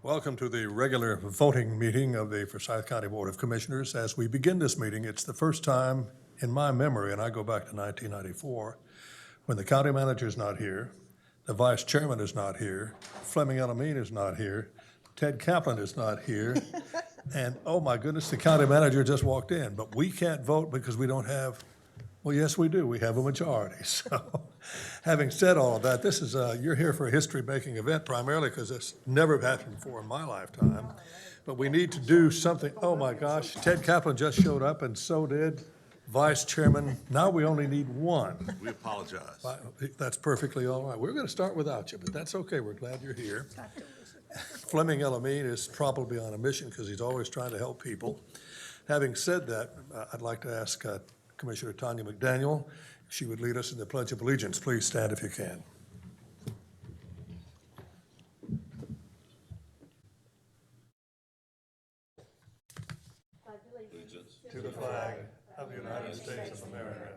Welcome to the regular voting meeting of the Forsyth County Board of Commissioners. As we begin this meeting, it's the first time in my memory, and I go back to 1994, when the county manager is not here, the vice chairman is not here, Fleming Elamine is not here, Ted Kaplan is not here, and oh my goodness, the county manager just walked in. But we can't vote because we don't have, well, yes, we do. We have a majority. So having said all of that, this is, you're here for a history-making event primarily because it's never happened before in my lifetime. But we need to do something. Oh my gosh, Ted Kaplan just showed up and so did Vice Chairman. Now we only need one. We apologize. That's perfectly all right. We're going to start without you, but that's okay. We're glad you're here. Fleming Elamine is probably on a mission because he's always trying to help people. Having said that, I'd like to ask Commissioner Tanya McDaniel if she would lead us in the Pledge of Allegiance. Please stand if you can. Allegiance To the flag of the United States of America,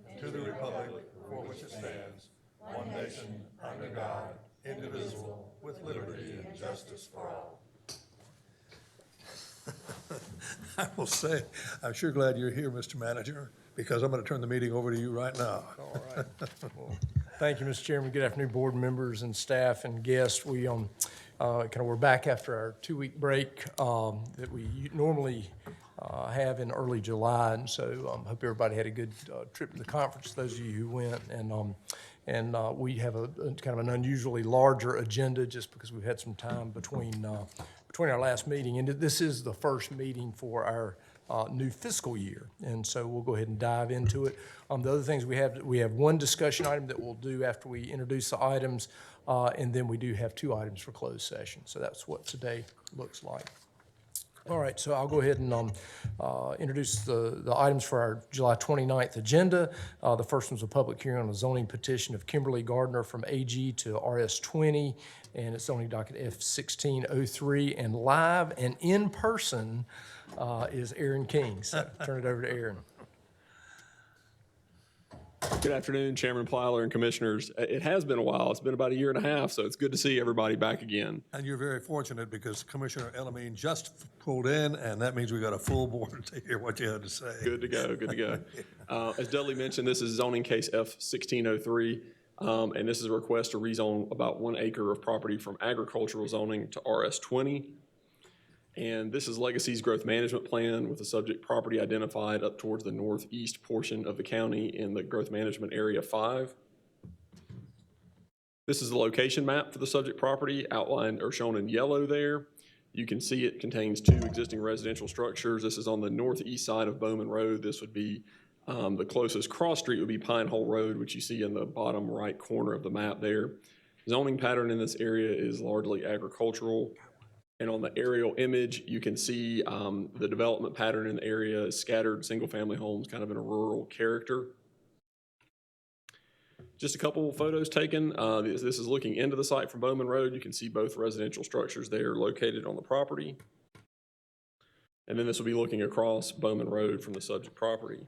and to the republic for which it stands, one nation, under God, indivisible, with liberty and justice for all. I will say, I'm sure glad you're here, Mr. Manager, because I'm going to turn the meeting over to you right now. All right. Well, thank you, Mr. Chairman. Good afternoon, board members and staff and guests. We we're back after our 2-week break that we normally have in early July, and so hope everybody had a good trip to the conference. Those of you who went, and we have a kind of an unusually larger agenda just because we've had some time between our last meeting, and this is the first meeting for our new fiscal year, and so we'll go ahead and dive into it. The other things we have one discussion item that we'll do after we introduce the items, and then we do have 2 items for closed session. So that's what today looks like. All right, so I'll go ahead and introduce the items for our July 29th agenda. The first one's a public hearing on a zoning petition of Kimberly Gardner from AG to RS20, and it's zoning docket F1603, and live and in person is Aaron King. So turn it over to Aaron. Good afternoon, Chairman Plyler and Commissioners. It has been a while. It's been about 1.5 years, so it's good to see everybody back again. And you're very fortunate because Commissioner Elamine just pulled in, and that means we got a full board to hear what you had to say. Good to go, good to go. As Dudley mentioned, this is zoning case F1603, and this is a request to rezone about 1 acre of property from agricultural zoning to RS20. And this is Legacy's growth management plan with the subject property identified up towards the northeast portion of the county in the growth management area 5. This is the location map for the subject property outlined or shown in yellow there. You can see it contains 2 existing residential structures. This is on the northeast side of Bowman Road. This would be the closest cross street would be Pine Hole Road, which you see in the bottom right corner of the map there. Zoning pattern in this area is largely agricultural. And on the aerial image, you can see the development pattern in the area is scattered single-family homes, kind of in a rural character. Just a couple photos taken. This is looking into the site from Bowman Road. You can see both residential structures there located on the property. And then this will be looking across Bowman Road from the subject property.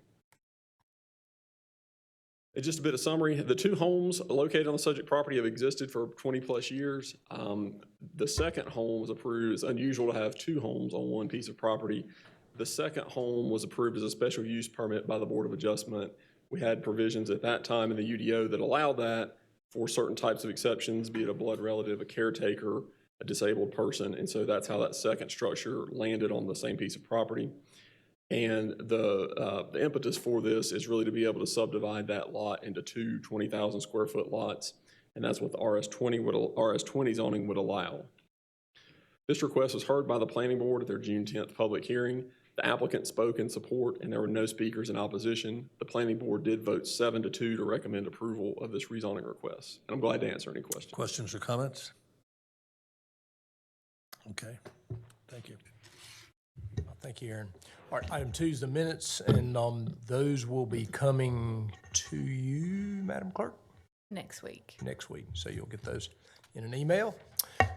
And just a bit of summary, the 2 homes located on the subject property have existed for 20+ years. The second home was approved. It's unusual to have 2 homes on one piece of property. The second home was approved as a special use permit by the Board of Adjustment. We had provisions at that time in the UDO that allowed that for certain types of exceptions, be it a blood relative, a caretaker, a disabled person, and so that's how that second structure landed on the same piece of property. And the impetus for this is really to be able to subdivide that lot into 2 20,000 square foot lots, and that's what the RS20 zoning would allow. This request was heard by the Planning Board at their June 10th public hearing. The applicant spoke in support, and there were no speakers in opposition. The Planning Board did vote 7-2 to recommend approval of this rezoning request, and I'm glad to answer any questions. Questions or comments? Okay, thank you. Thank you, Aaron. All right, item 2 is the minutes, and those will be coming to you, Madam Clerk? Next week. Next week, so you'll get those in an email.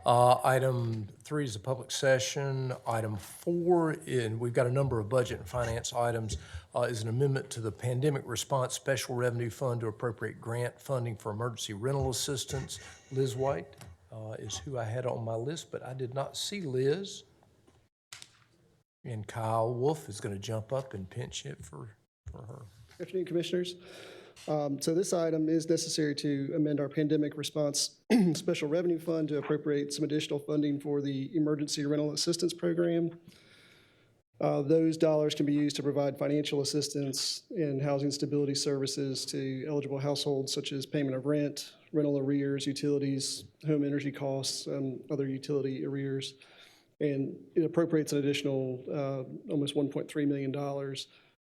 Item 3 is a public session. Item 4, and we've got a number of budget and finance items, is an amendment to the Pandemic Response Special Revenue Fund to appropriate grant funding for emergency rental assistance. Liz White? is who I had on my list, but I did not see Liz. And Kyle Wolf is going to jump up and pinch it for her. Good afternoon, Commissioners. So this item is necessary to amend our pandemic response special revenue fund to appropriate some additional funding for the emergency rental assistance program. Those dollars can be used to provide financial assistance and housing stability services to eligible households, such as payment of rent, rental arrears, utilities, home energy costs, and other utility arrears. And it appropriates an additional almost $1.3 million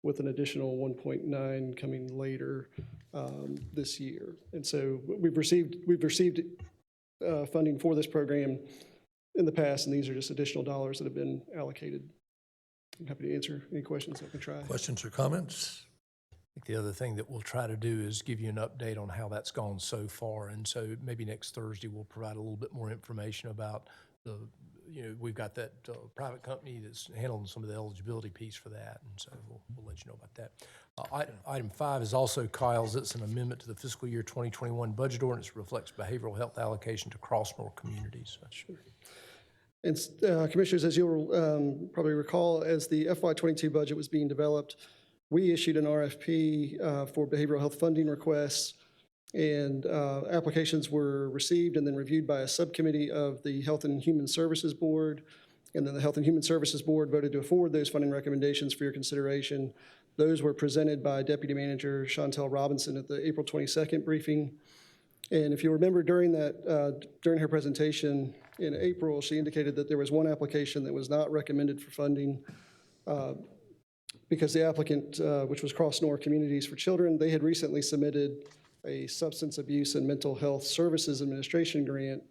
with an additional 1.9 coming later this year. And so we've received funding for this program in the past, and these are just additional dollars that have been allocated. I'm happy to answer any questions I can try. Questions or comments? I think the other thing that we'll try to do is give you an update on how that's gone so far. And so maybe next Thursday, we'll provide a little bit more information about we've got that private company that's handling some of the eligibility piece for that. And so we'll let you know about that. Item 5 is also Kyle's. It's an amendment to the fiscal year 2021 budget ordinance. It reflects behavioral health allocation to Crossmore communities. Sure. And Commissioners, as you'll probably recall, as the FY22 budget was being developed, we issued an RFP for behavioral health funding requests, and applications were received and then reviewed by a subcommittee of the Health and Human Services Board. And then the Health and Human Services Board voted to forward those funding recommendations for your consideration. Those were presented by Deputy Manager Chantel Robinson at the April 22nd briefing. And if you remember during her presentation in April, she indicated that there was one application that was not recommended for funding because the applicant, which was Crossmore Communities for Children, they had recently submitted a Substance Abuse and Mental Health Services Administration grant,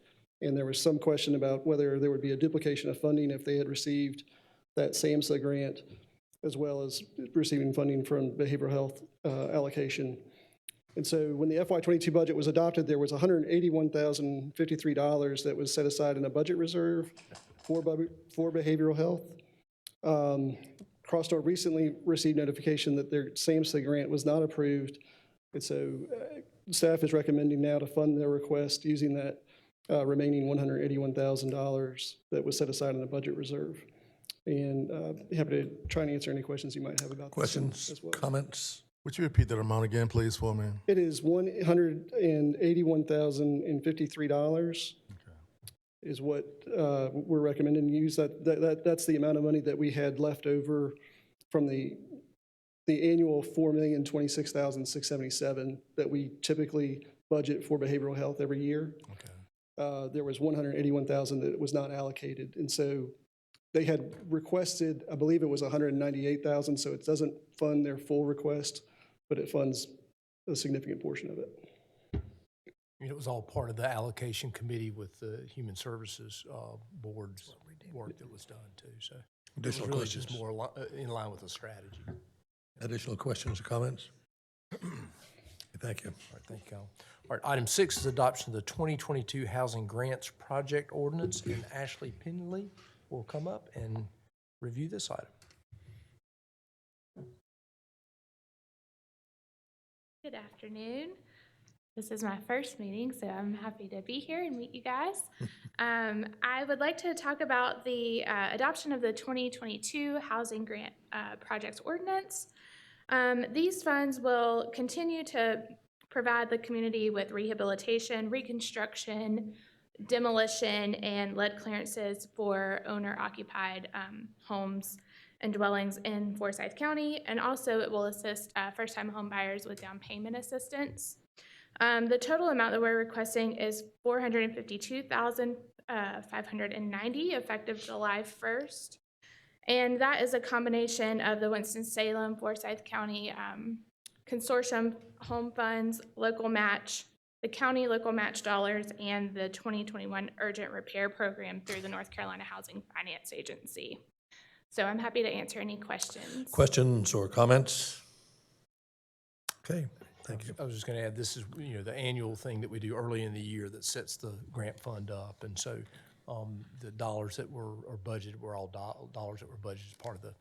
and there was some question about whether there would be a duplication of funding if they had received that SAMHSA grant, as well as receiving funding from behavioral health allocation. And so when the FY22 budget was adopted, there was $181,053 that was set aside in a budget reserve for behavioral health. Crossmore recently received notification that their SAMHSA grant was not approved. And so staff is recommending now to fund their request using that remaining $181,000 that was set aside in the budget reserve. And happy to try and answer any questions you might have about Questions, this as well. comments? Would you repeat that amount again, please, for me? It is $181,053 is what we're recommending to use. That's the amount of money that we had left over from the annual $4,026,677 that we typically budget for behavioral health every year. Okay. There was $181,000 that was not allocated, and so they had requested, I believe it was $198,000, so it doesn't fund their full request, but it funds a significant portion of it. It was all part of the allocation committee with the Human Services Board's work that was done too. So Additional it was really questions? just more in line with the strategy. Additional questions or comments? Thank you. All right, thank you, Kyle. All right, item 6 is adoption of the 2022 Housing Grants Project Ordinance, and Ashley Penley will come up and review this item. Good afternoon. This is my first meeting, so I'm happy to be here and meet you guys. I would like to talk about the adoption of the 2022 Housing Grant Projects Ordinance. These funds will continue to provide the community with rehabilitation, reconstruction, demolition, and lead clearances for owner-occupied homes and dwellings in Forsyth County, and also it will assist first-time home buyers with down payment assistance. The total amount that we're requesting is $452,590 effective July 1st. And that is a combination of the Winston-Salem, Forsyth County Consortium Home Funds, local match, the county local match dollars, and the 2021 Urgent Repair Program through the North Carolina Housing Finance Agency. So I'm happy to answer any questions. Questions or comments? Okay, thank you. I was just going to add, this is the annual thing that we do early in the year that sets the grant fund up, and so the dollars that were budgeted were all dollars that were budgeted as part of the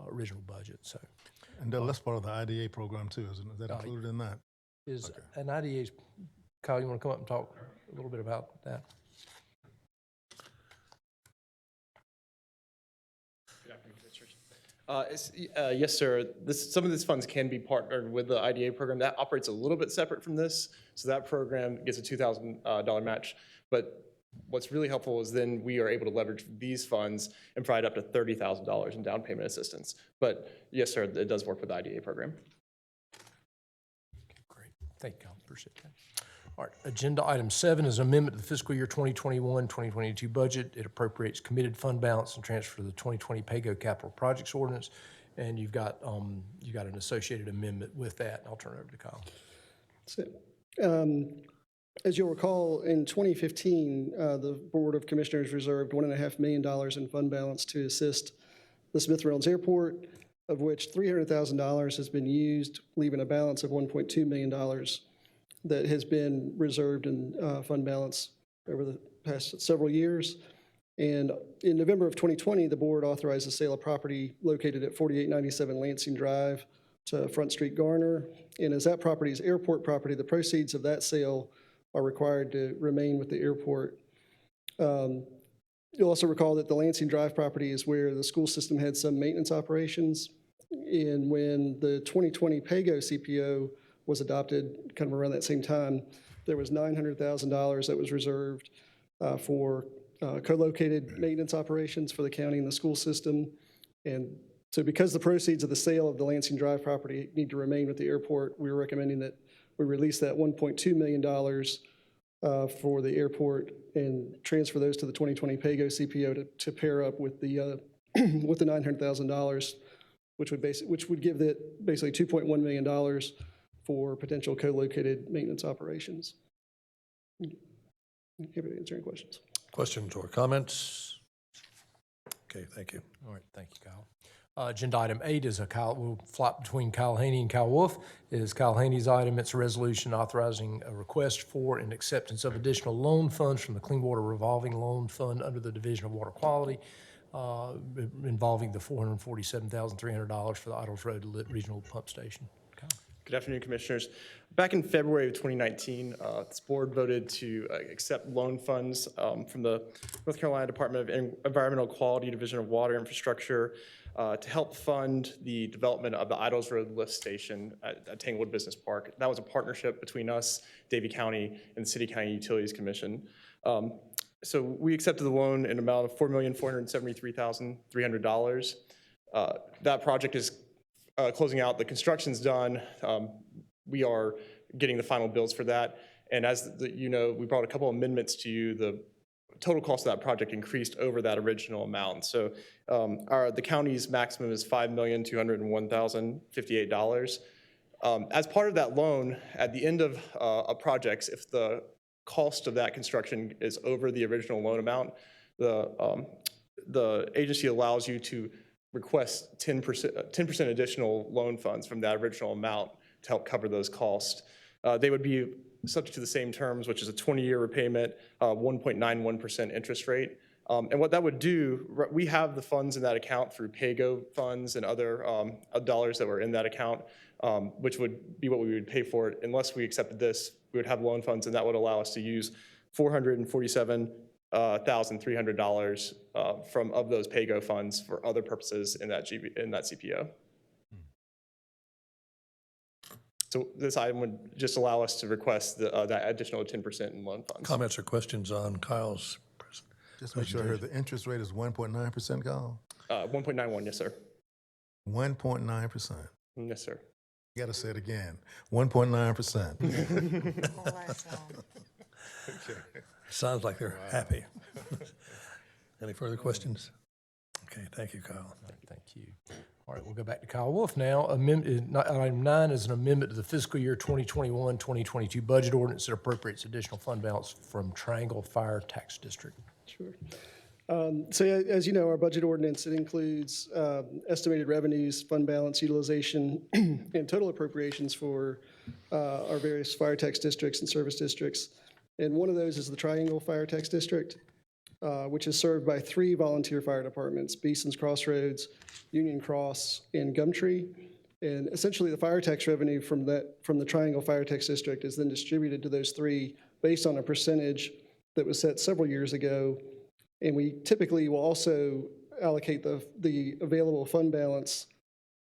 original budget. So, And that's part of the IDA program too, isn't it? Is that included in that? is an IDA? Kyle, you want to come up and talk a little bit about that? Yes, sir. Some of these funds can be partnered with the IDA program. That operates a little bit separate from this. So that program gets a $2,000 match. But what's really helpful is then we are able to leverage these funds and provide up to $30,000 in down payment assistance. But yes, sir, it does work with the IDA program. Great. Thank you, Kyle. Appreciate that. All right, agenda item 7 is an amendment to the fiscal year 2021-2022 budget. It appropriates committed fund balance and transfer to the 2020 PAYGO capital projects ordinance. And you've got an associated amendment with that. I'll turn it over to Kyle. So, as you'll recall, in 2015, the Board of Commissioners reserved $1.5 million in fund balance to assist the Smith Reynolds Airport, of which $300,000 has been used, leaving a balance of $1.2 million that has been reserved in fund balance over the past several years. And in November of 2020, the board authorized the sale of property located at 4897 Lansing Drive to Front Street Garner. And as that property is airport property, the proceeds of that sale are required to remain with the airport. You'll also recall that the Lansing Drive property is where the school system had some maintenance operations. And when the 2020 PAYGO CPO was adopted kind of around that same time, there was $900,000 that was reserved for co-located maintenance operations for the county and the school system. And so because the proceeds of the sale of the Lansing Drive property need to remain with the airport, we were recommending that we release that $1.2 million for the airport and transfer those to the 2020 PAYGO CPO to pair up with the with the $900,000, which would give it basically $2.1 million for potential co-located maintenance operations. Happy to answer any questions. Questions or comments? Okay, thank you. All right, thank you, Kyle. Agenda item 8 is we'll flop between Kyle Haney and Kyle Wolf. It is Kyle Haney's item. It's a resolution authorizing a request for and acceptance of additional loan funds from the Clean Water Revolving Loan Fund under the Division of Water Quality, involving the $447,300 for the Idols Road Regional Pump Station. Kyle. Good afternoon, Commissioners. Back in February of 2019, this board voted to accept loan funds from the North Carolina Department of Environmental Quality Division of Water Infrastructure to help fund the development of the Idols Road Lift Station at Tanglewood Business Park. That was a partnership between us, Davie County, and the City County Utilities Commission. So we accepted the loan in an amount of $4,473,300. That project is closing out. The construction's done. We are getting the final bills for that. And as you know, we brought a couple amendments to you. The total cost of that project increased over that original amount. So the county's maximum is $5,201,058. As part of that loan, at the end of a project, if the cost of that construction is over the original loan amount, the agency allows you to request 10% additional loan funds from that original amount to help cover those costs. They would be subject to the same terms, which is a 20-year repayment, 1.91% interest rate. And what that would do, we have the funds in that account through PAYGO funds and other dollars that were in that account, which would be what we would pay for it. Unless we accepted this, we would have loan funds, and that would allow us to use $447,300 of those PAYGO funds for other purposes in that CPO. So this item would just allow us to request that additional 10% in loan funds. Comments or questions on Kyle's presentation? Just make sure I heard the interest rate is 1.9%, Kyle? 1.91, yes, sir. 1.9%. Yes, sir. You got to say it again. 1.9%. Sounds like they're happy. Any further questions? Okay, thank you, Kyle. Thank you. All right, we'll go back to Kyle Wolf now. Item 9 is an amendment to the fiscal year 2021-2022 budget ordinance that appropriates additional fund balance from Triangle Fire Tax District. Sure. So as you know, our budget ordinance, it includes estimated revenues, fund balance utilization, and total appropriations for our various fire tax districts and service districts. And one of those is the Triangle Fire Tax District, which is served by 3 volunteer fire departments: Beeson's Crossroads, Union Cross, and Gumtree. And essentially the fire tax revenue from the Triangle Fire Tax District is then distributed to those 3 based on a percentage that was set several years ago. And we typically will also allocate the available fund balance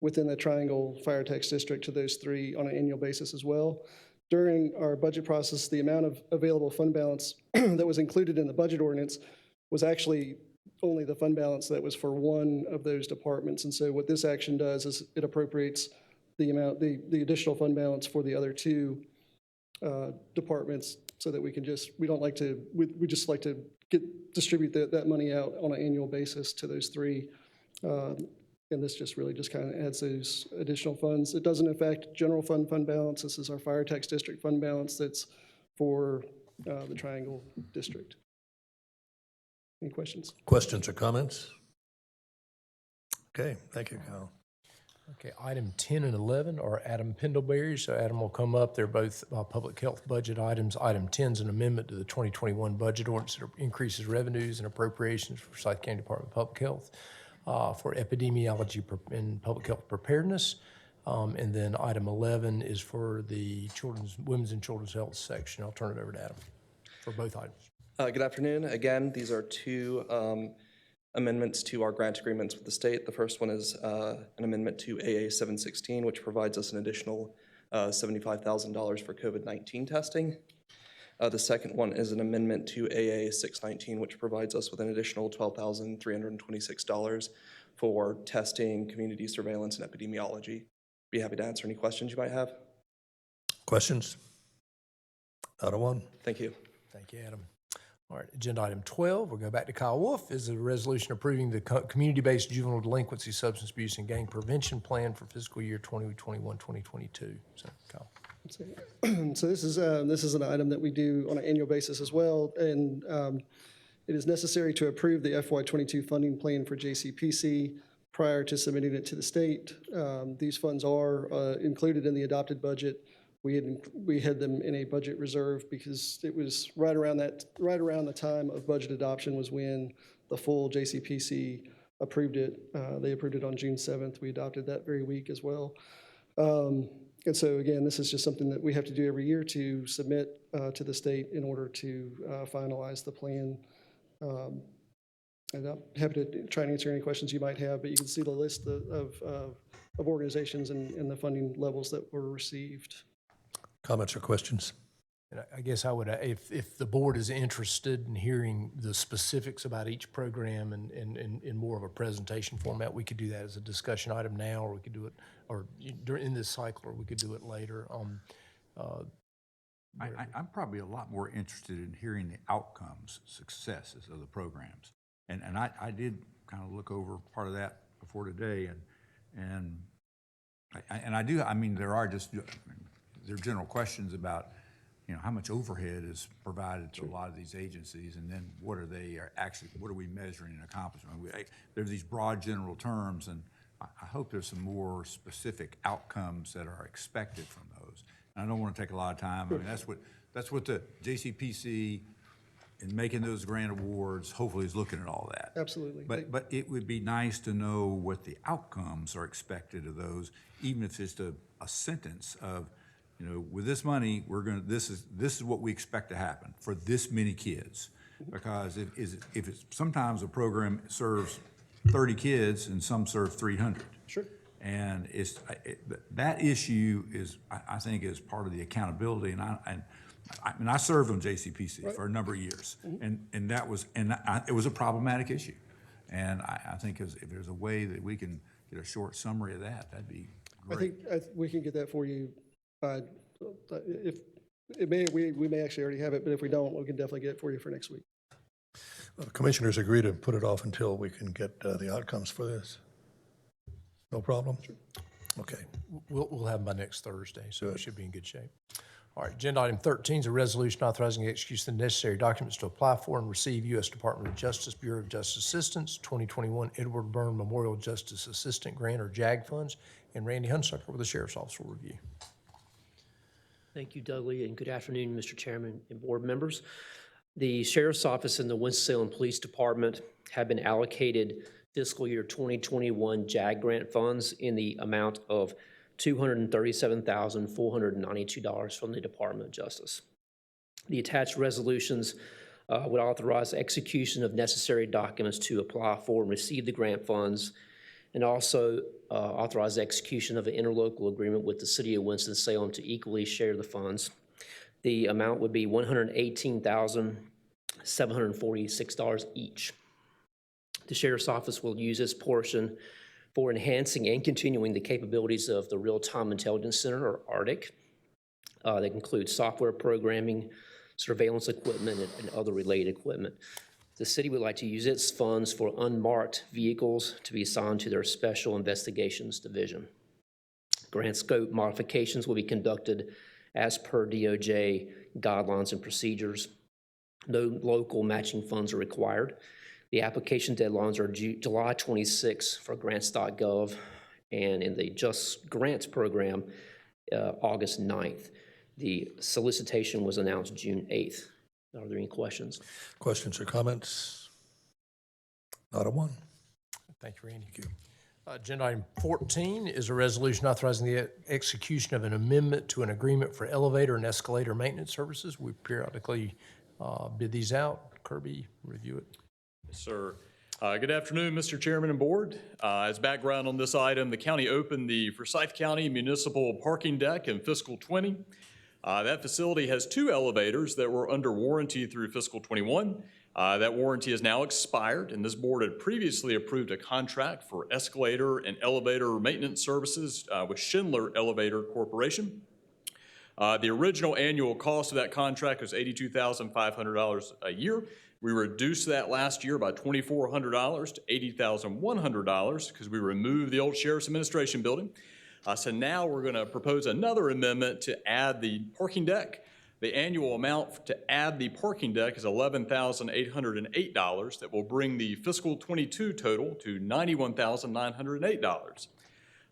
within the Triangle Fire Tax District to those three on an annual basis as well. During our budget process, the amount of available fund balance that was included in the budget ordinance was actually only the fund balance that was for one of those departments. And so what this action does is it appropriates the amount, the additional fund balance for the other two departments, so that we can just, we just like to distribute that money out on an annual basis to those three. And this just really just kind of adds those additional funds. It doesn't affect general fund balance. This is our fire tax district fund balance that's for the Triangle District. Any questions? Questions or comments? Okay, thank you, Kyle. Okay, item 10 and 11 are Adam Pendlebury, so Adam will come up. They're both public health budget items. Item 10 is an amendment to the 2021 budget ordinance that increases revenues and appropriations for Forsyth County Department of Public Health for epidemiology and public health preparedness. And then item 11 is for the women's and children's health section. I'll turn it over to Adam for both items. Good afternoon. Again, these are two amendments to our grant agreements with the state. The first one is an amendment to AA 716, which provides us an additional $75,000 for COVID-19 testing. The second one is an amendment to AA 619, which provides us with an additional $12,326 for testing, community surveillance, and epidemiology. Be happy to answer any questions you might have. Questions? Out of one. Thank you. Thank you, Adam. All right, agenda item 12, we'll go back to Kyle Wolf, is a resolution approving the community-based juvenile delinquency, substance abuse, and gang prevention plan for fiscal year 2021-2022. So, Kyle. So this is an item that we do on an annual basis as well, and it is necessary to approve the FY22 funding plan for JCPC prior to submitting it to the state. These funds are included in the adopted budget. We had them in a budget reserve because it was right around the time of budget adoption was when the full JCPC approved it. They approved it on June 7th. We adopted that very week as well. And so again, this is just something that we have to do every year to submit to the state in order to finalize the plan. And I'm happy to try and answer any questions you might have, but you can see the list of organizations and the funding levels that were received. Comments or questions? And I guess I would, if the board is interested in hearing the specifics about each program and in more of a presentation format, we could do that as a discussion item now, or we could do it, or during this cycle, or we could do it later. I'm probably a lot more interested in hearing the outcomes, successes of the programs. And I did kind of look over part of that before today, and there are general questions about, how much overhead is provided to a lot of these agencies, and then what are we measuring and accomplishment? There's these broad general terms, and I hope there's some more specific outcomes that are expected from those. And I don't want to take a lot of time. I mean, that's what the JCPC in making those grant awards hopefully is looking at all that. Absolutely. But it would be nice to know what the outcomes are expected of those, even if it's just a sentence of, with this money, this is what we expect to happen for this many kids. Because if it's sometimes a program serves 30 kids and some serve 300. Sure. And that issue is, I think, is part of the accountability. And I served on JCPC for a number of years, and it was a problematic issue. And I think if there's a way that we can get a short summary of that, that'd be great. I think we can get that for you. We may actually already have it, but if we don't, we can definitely get it for you for next week. Well, the commissioners agree to put it off until we can get the outcomes for this. No problem? Sure. Okay. We'll have them by next Thursday, so it should be in good shape. All right, agenda item 13 is a resolution authorizing the execution of the necessary documents to apply for and receive U.S. Department of Justice Bureau of Justice Assistance 2021 Edward Byrne Memorial Justice Assistant Grant, or JAG funds. And Randy Hunsucker with the Sheriff's Office will review. Thank you, Dudley, and good afternoon, Mr. Chairman and board members. The Sheriff's Office and the Winston-Salem Police Department have been allocated fiscal year 2021 JAG grant funds in the amount of $237,492 from the Department of Justice. The attached resolutions would authorize execution of necessary documents to apply for and receive the grant funds, and also authorize execution of an interlocal agreement with the City of Winston-Salem to equally share the funds. The amount would be $118,746 each. The Sheriff's Office will use this portion for enhancing and continuing the capabilities of the Real-Time Intelligence Center, or RTIC. That includes software programming, surveillance equipment, and other related equipment. The city would like to use its funds for unmarked vehicles to be assigned to their Special Investigations Division. Grant scope modifications will be conducted as per DOJ guidelines and procedures. No local matching funds are required. The application deadlines are July 26 for grants.gov, and in the Just Grants program, August 9th. The solicitation was announced June 8th. Are there any questions? Questions or comments? Not a one. Thank you, Randy. Agenda item 14 is a resolution authorizing the execution of an amendment to an agreement for elevator and escalator maintenance services. We periodically bid these out. Kirby, review it. Yes, sir. Good afternoon, Mr. Chairman and Board. As background on this item, the county opened the Forsyth County Municipal Parking Deck in fiscal 20. That facility has 2 elevators that were under warranty through fiscal 21. That warranty has now expired, and this board had previously approved a contract for escalator and elevator maintenance services with Schindler Elevator Corporation. The original annual cost of that contract was $82,500 a year. We reduced that last year by $2,400 to $80,100 because we removed the old Sheriff's Administration building. So now we're going to propose another amendment to add the parking deck. The annual amount to add the parking deck is $11,808. That will bring the fiscal 22 total to $91,908.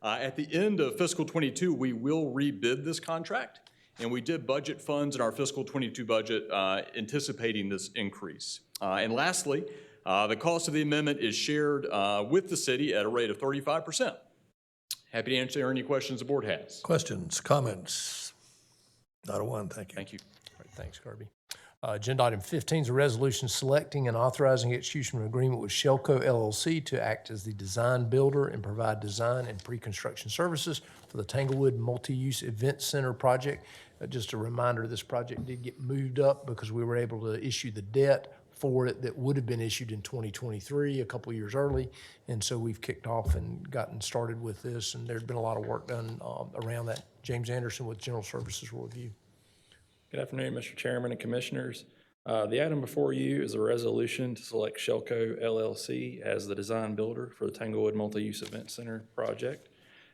At the end of fiscal 22, we will rebid this contract, and we did budget funds in our fiscal 22 budget anticipating this increase. And lastly, the cost of the amendment is shared with the city at a rate of 35%. Happy to answer any questions the board has. Questions, comments? Not a one, thank you. Thank you. All right, thanks, Kirby. Agenda item 15 is a resolution selecting and authorizing execution of an agreement with Shelco LLC to act as the design builder and provide design and pre-construction services for the Tanglewood Multi-Use Event Center project. Just a reminder, this project did get moved up because we were able to issue the debt for it that would have been issued in 2023, a couple years early. And so we've kicked off and gotten started with this, and there's been a lot of work done around that. James Anderson with General Services will review. Good afternoon, Mr. Chairman and Commissioners. The item before you is a resolution to select Shelco LLC as the design builder for the Tanglewood Multi-Use Event Center project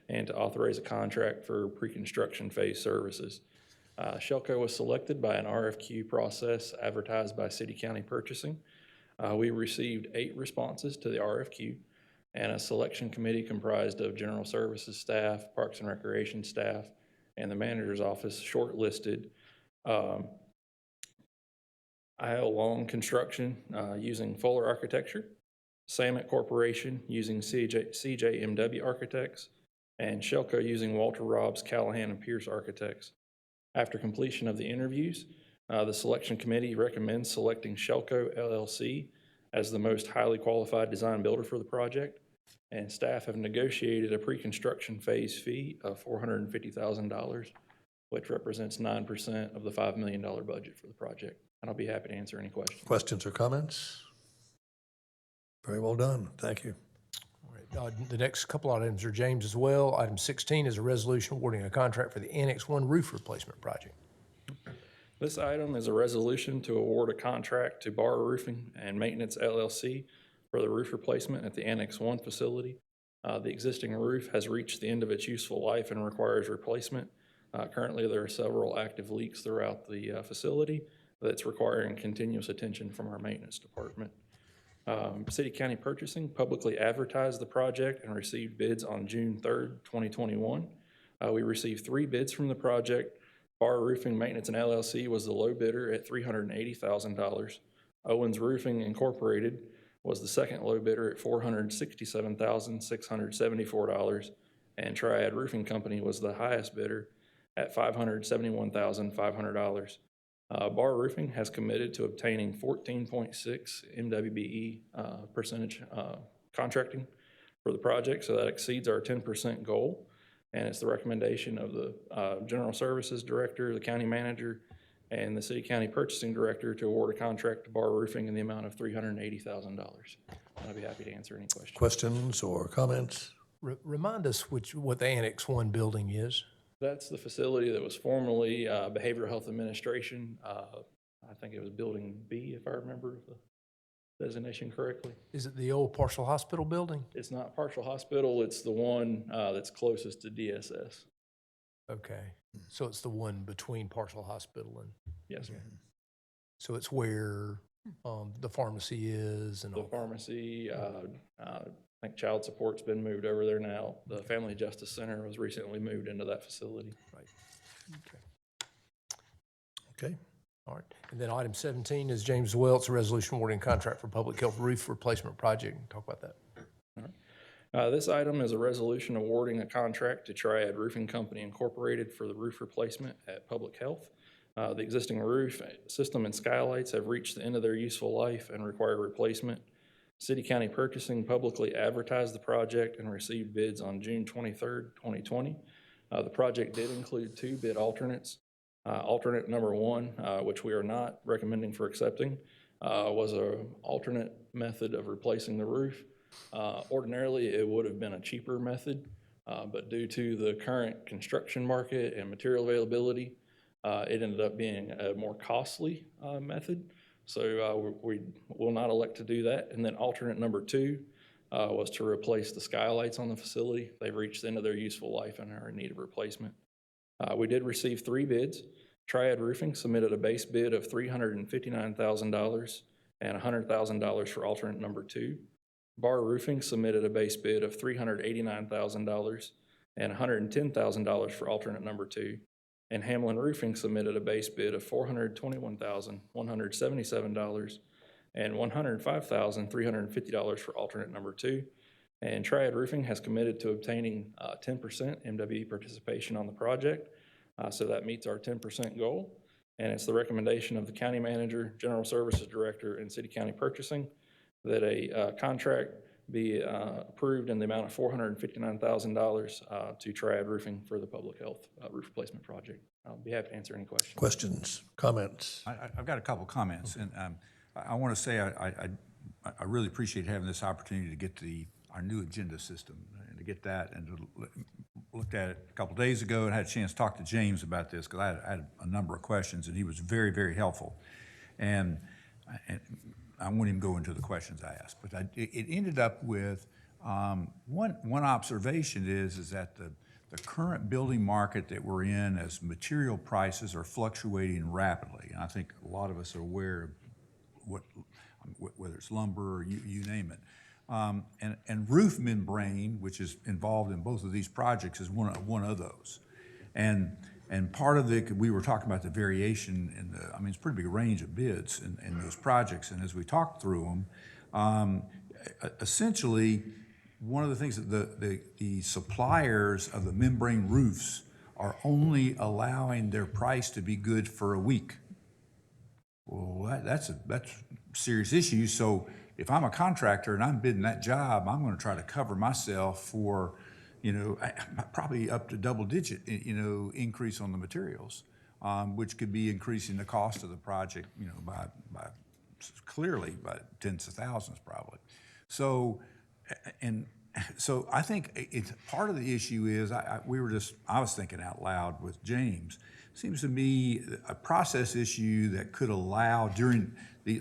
and to authorize a contract for pre-construction phase services. Shelco was selected by an RFQ process advertised by City County Purchasing. We received 8 responses to the RFQ, and a selection committee comprised of General Services staff, Parks and Recreation staff, and the manager's office shortlisted IL Long Construction using Fuller Architecture, Samet Corporation using CJMW Architects, and Shelco using Walter Robbs, Callahan, and Pierce Architects. After completion of the interviews, the selection committee recommends selecting Shelco LLC as the most highly qualified design builder for the project, and staff have negotiated a pre-construction phase fee of $450,000, which represents 9% of the $5 million budget for the project. And I'll be happy to answer any questions. Questions or comments? Very well done, thank you. All right, the next couple items are James as well. Item 16 is a resolution awarding a contract for the Annex 1 roof replacement project. This item is a resolution to award a contract to Bar Roofing and Maintenance LLC for the roof replacement at the Annex 1 facility. The existing roof has reached the end of its useful life and requires replacement. Currently, there are several active leaks throughout the facility that's requiring continuous attention from our maintenance department. City County Purchasing publicly advertised the project and received bids on June 3rd, 2021. We received 3 bids from the project. Bar Roofing Maintenance and LLC was the low bidder at $380,000. Owens Roofing Incorporated was the second low bidder at $467,674, and Triad Roofing Company was the highest bidder at $571,500. Bar Roofing has committed to obtaining 14.6 MWBE percentage contracting for the project, so that exceeds our 10% goal. And it's the recommendation of the General Services Director, the County Manager, and the City County Purchasing Director to award a contract to Bar Roofing in the amount of $380,000. I'd be happy to answer any questions. Questions or comments? Remind us what the Annex 1 building is. That's the facility that was formerly Behavioral Health Administration. I think it was Building B, if I remember the designation correctly. Is it the old Partial Hospital building? It's not Partial Hospital, it's the one that's closest to DSS. Okay, so it's the one between Partial Hospital and, Yes, sir. so it's where the pharmacy is and The all. pharmacy, I think child support's been moved over there now. The Family Justice Center was recently moved into that facility. Right. Okay. All right. And then item 17 is James Welts, a resolution awarding contract for public health roof replacement project. Talk about that. This item is a resolution awarding a contract to Triad Roofing Company Incorporated for the roof replacement at Public Health. The existing roof system and skylights have reached the end of their useful life and require replacement. City County Purchasing publicly advertised the project and received bids on June 23rd, 2020. The project did include 2 bid alternates. Alternate number 1, which we are not recommending for accepting, was an alternate method of replacing the roof. Ordinarily, it would have been a cheaper method, but due to the current construction market and material availability, it ended up being a more costly method. So we will not elect to do that. And then alternate number 2 was to replace the skylights on the facility. They've reached the end of their useful life and are in need of replacement. We did receive 3 bids. Triad Roofing submitted a base bid of $359,000 and $100,000 for alternate number 2. Bar Roofing submitted a base bid of $389,000 and $110,000 for alternate number 2. And Hamlin Roofing submitted a base bid of $421,177 and $105,350 for alternate number 2. And Triad Roofing has committed to obtaining 10% MWE participation on the project. So that meets our 10% goal. And it's the recommendation of the County Manager, General Services Director, and City County Purchasing that a contract be approved in the amount of $459,000 to Triad Roofing for the public health roof replacement project. I'll be happy to answer any questions. Questions, comments? I've got a couple comments, and I want to say I really appreciate having this opportunity to get to our new agenda system and to get that and to looked at it a couple days ago and had a chance to talk to James about this because I had a number of questions and he was very, very helpful. And I won't even go into the questions I asked, but it ended up with one observation is that the current building market that we're in as material prices are fluctuating rapidly. And I think a lot of us are aware of whether it's lumber or you name it. And roof membrane, which is involved in both of these projects, is one of those. And part of we were talking about the variation in it's a pretty big range of bids in those projects. And as we talked through them, essentially, one of the things that the suppliers of the membrane roofs are only allowing their price to be good for a week. Well, that's a serious issue. So if I'm a contractor and I'm bidding that job, I'm going to try to cover myself for, probably up to double-digit, increase on the materials, which could be increasing the cost of the project, by clearly by tens of thousands probably. So I think it's part of the issue is I was thinking out loud with James. Seems to me a process issue that could allow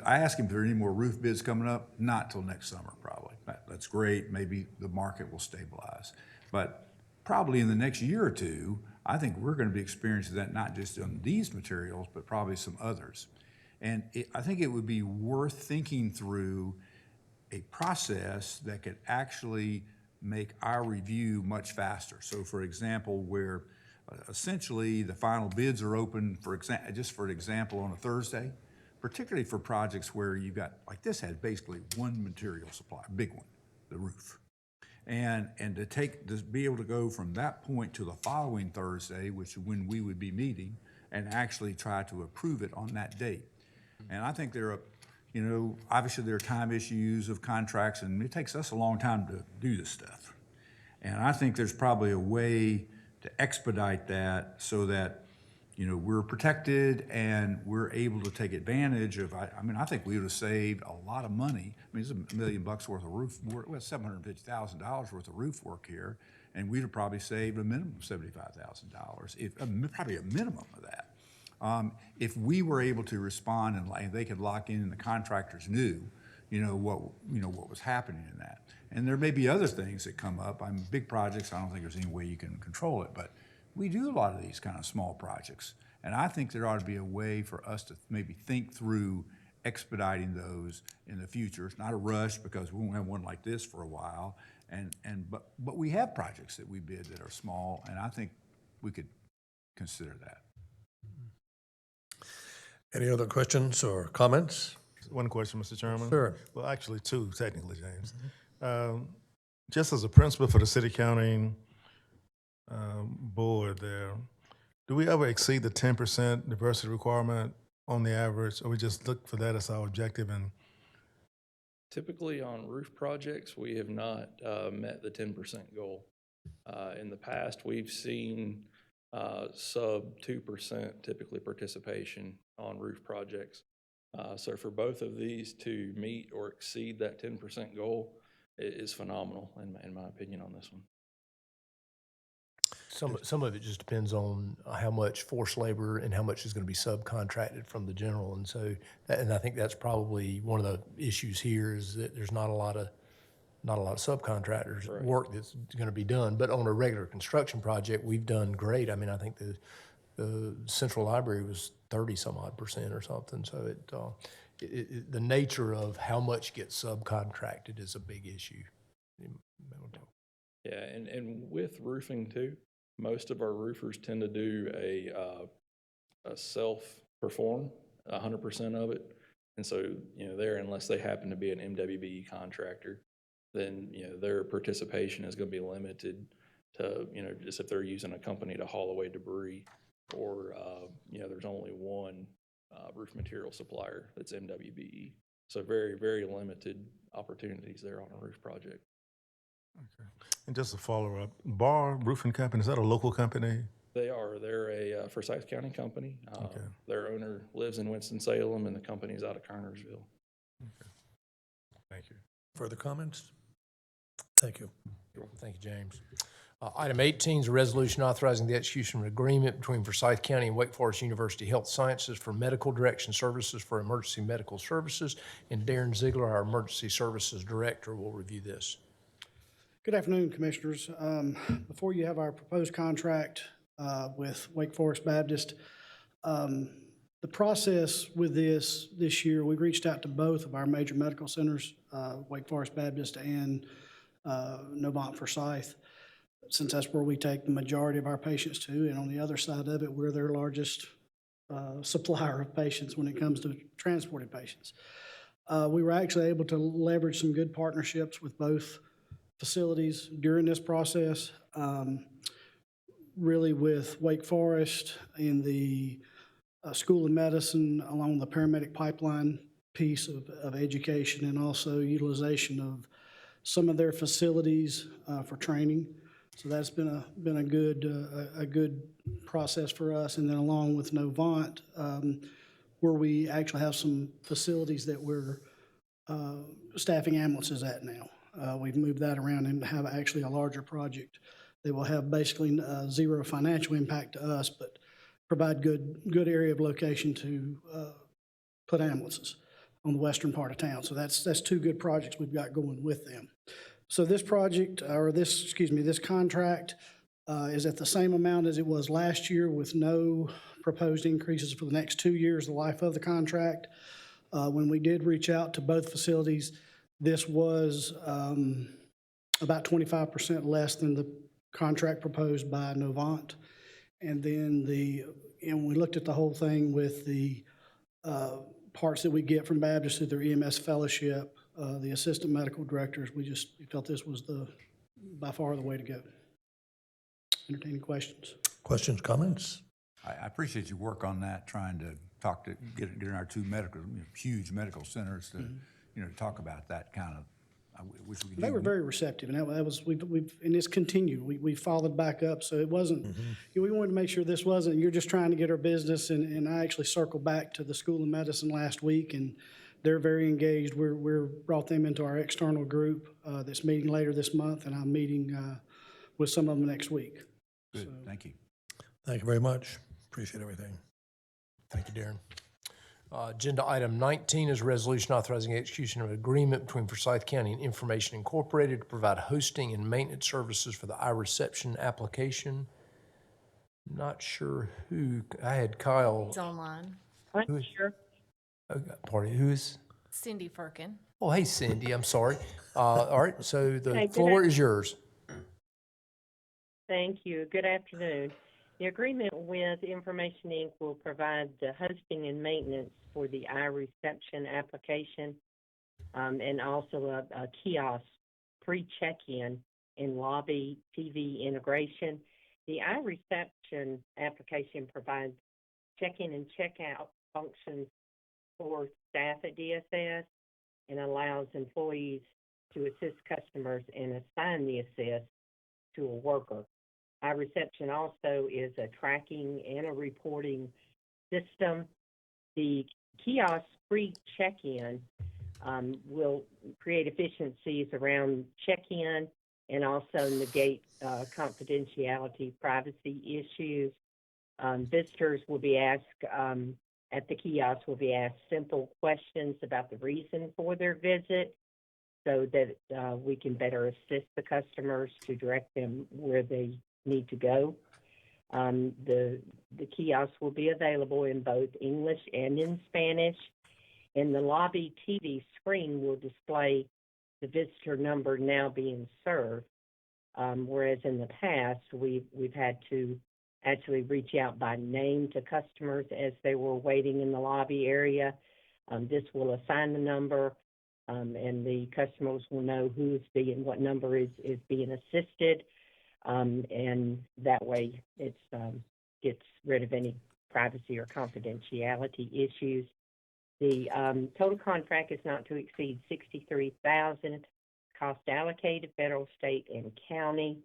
I asked him if there are any more roof bids coming up, not till next summer probably. That's great, maybe the market will stabilize. But probably in the next year or two, I think we're going to be experiencing that not just on these materials, but probably some others. And I think it would be worth thinking through a process that could actually make our review much faster. So for example, where essentially the final bids are open just for an example on a Thursday, particularly for projects where you've got, like this had basically one material supply, a big one, the roof. And to be able to go from that point to the following Thursday, which is when we would be meeting, and actually try to approve it on that date. And I think there are, you know, obviously there are time issues of contracts, and it takes us a long time to do this stuff. And I think there's probably a way to expedite that so that, you know, we're protected and we're able to take advantage of, I mean, I think we would have saved a lot of money. I mean, it's $1 million worth of roof work, well, $750,000 worth of roof work here, and we'd have probably saved a minimum of $75,000, probably a minimum of that. If we were able to respond and they could lock in and the contractors knew, what was happening in that. And there may be other things that come up. Big projects, I don't think there's any way you can control it, but we do a lot of these kind of small projects. And I think there ought to be a way for us to maybe think through expediting those in the future. It's not a rush because we won't have one like this for a while. But we have projects that we bid that are small, and I think we could consider that. Any other questions or comments? One question, Mr. Chairman. Sure. Well, actually two, technically, James. Just as a principal for the city-county board there, do we ever exceed the 10% diversity requirement on the average, or we just look for that as our objective? And Typically on roof projects, we have not met the 10% goal. In the past, we've seen sub 2% typically participation on roof projects. So for both of these to meet or exceed that 10% goal is phenomenal, in my opinion, on this one. Some of it just depends on how much forced labor and how much is going to be subcontracted from the general. And so, and I think that's probably one of the issues here is that there's not a lot of subcontractors work that's going to be done. But on a regular construction project, we've done great. I mean, I think the Central Library was 30-some-odd% or something. So the nature of how much gets subcontracted is a big issue. Yeah, and with roofing too, most of our roofers tend to do a self-perform 100% of it. And so, unless they happen to be an MWBE contractor, then, their participation is going to be limited to, just if they're using a company to haul away debris, or, there's only one roof material supplier that's MWBE. So very, very limited opportunities there on a roof project. okay. And just a follow-up, Bar Roofing Company, is that a local company? They are. They're a Forsyth County company. Okay. Their owner lives in Winston-Salem, and the company's out of Kernersville. Okay. Thank you. Further comments? Thank you. Thank you, James. Item 18 is a resolution authorizing the execution of an agreement between Forsyth County and Wake Forest University Health Sciences for medical direction services for emergency medical services. And Darren Ziegler, our emergency services director, will review this. Good afternoon, Commissioners. Before you have our proposed contract with Wake Forest Baptist, the process with this year, we reached out to both of our major medical centers, Wake Forest Baptist and Novant Forsyth, since that's where we take the majority of our patients to. And on the other side of it, we're their largest supplier of patients when it comes to transporting patients. We were actually able to leverage some good partnerships with both facilities during this process, really with Wake Forest in the School of Medicine along the paramedic pipeline piece of education, and also utilization of some of their facilities for training. So that's been a good process for us. And then along with Novant, where we actually have some facilities that we're staffing ambulances at now. We've moved that around and have actually a larger project that will have basically zero financial impact to us, but provide good area of location to put ambulances on the western part of town. So that's two good projects we've got going with them. So this project, or this contract is at the same amount as it was last year, with no proposed increases for the next 2 years, the life of the contract. When we did reach out to both facilities, this was about 25% less than the contract proposed by Novant. And then we looked at the whole thing with the parts that we get from Baptist through their EMS fellowship, the assistant medical directors. We felt this was by far the way to go. Entertaining questions? Questions, comments? I appreciate your work on that, trying to talk to, get in our two medical, huge medical centers to, to talk about that kind of, I wish we could. They were very receptive, and that was, and it's continued. We followed back up, so it wasn't, we wanted to make sure this wasn't, you're just trying to get our business, and I actually circled back to the School of Medicine last week, and they're very engaged. We're brought them into our external group that's meeting later this month, and I'm meeting with some of them next week. Good, So, thank you. Thank you very much. Appreciate everything. Thank you, Darren. Agenda item 19 is a resolution authorizing execution of an agreement between Forsyth County and Information Incorporated to provide hosting and maintenance services for the iReception application. Not sure who, I had Kyle. It's online. Who is, pardon, who is? Cindy Firkin. Oh, hey, Cindy, I'm sorry. All right, so the Hey, good floor is yours. Thank you. Good afternoon. The agreement with Information Inc. will provide the hosting and maintenance for the iReception application and also a kiosk pre-check-in and lobby TV integration. The iReception application provides check-in and check-out functions for staff at DSS and allows employees to assist customers and assign the assist to a worker. iReception also is a tracking and a reporting system. The kiosk pre-check-in will create efficiencies around check-in and also negate confidentiality, privacy issues. Visitors will be asked at the kiosk will be asked simple questions about the reason for their visit so that we can better assist the customers to direct them where they need to go. The kiosk will be available in both English and in Spanish, and the lobby TV screen will display the visitor number now being served, whereas in the past we've had to actually reach out by name to customers as they were waiting in the lobby area. This will assign the number, and the customers will know what number is being assisted. And that way it gets rid of any privacy or confidentiality issues. The total contract is not to exceed $63,000. Cost allocated, federal, state, and county.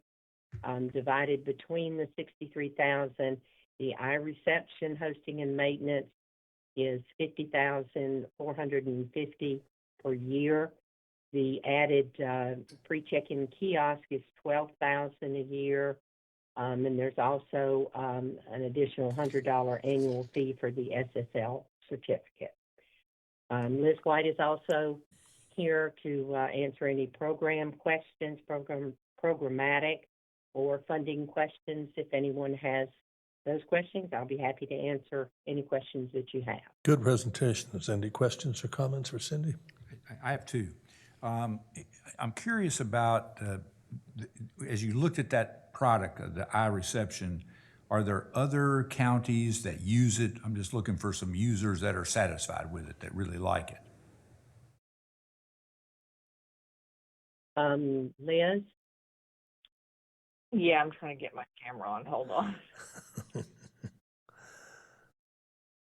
Divided between the $63,000. The iReception hosting and maintenance is $50,450 per year. The added pre-check-in kiosk is $12,000 a year, and there's also an additional $100 annual fee for the SSL certificate. Liz White is also here to answer any program questions, programmatic or funding questions. If anyone has those questions, I'll be happy to answer any questions that you have. Good presentation. Cindy, questions or comments for Cindy? I have two. I'm curious about, as you looked at that product, the iReception, are there other counties that use it? I'm just looking for some users that are satisfied with it, that really like it. Liz? Yeah, I'm trying to get my camera on. Hold on.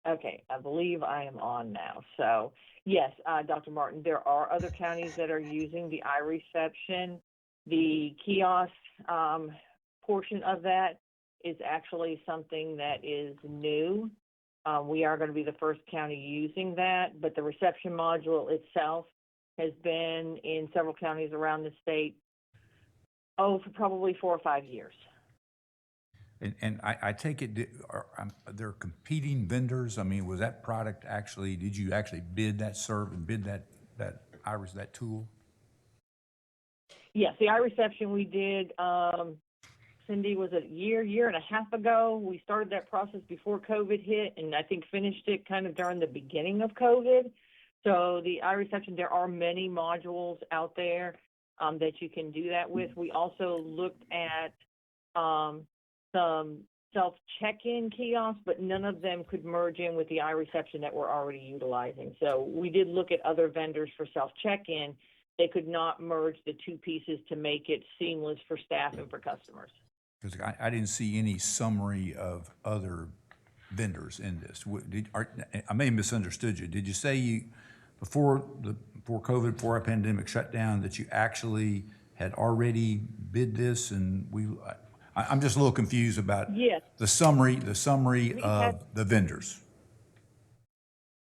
Okay, I believe I am on now. So, yes, Dr. Martin, there are other counties that are using the iReception. The kiosk portion of that is actually something that is new. We are going to be the first county using that, but the reception module itself has been in several counties around the state, for probably 4 or 5 years. And I take it, are there competing vendors? I mean, was that product actually, did you actually bid that that tool? Yes, the iReception we did, Cindy, was a year and a half ago. We started that process before COVID hit, and I think finished it kind of during the beginning of COVID. So the iReception, there are many modules out there that you can do that with. We also looked at some self-check-in kiosks, but none of them could merge in with the iReception that we're already utilizing. So we did look at other vendors for self-check-in. They could not merge the two pieces to make it seamless for staff and for customers. Because I didn't see any summary of other vendors in this? I may have misunderstood you. Did you say before COVID, before our pandemic shut down, that you actually had already bid this? And I'm just a little confused about Yes. the summary of the vendors.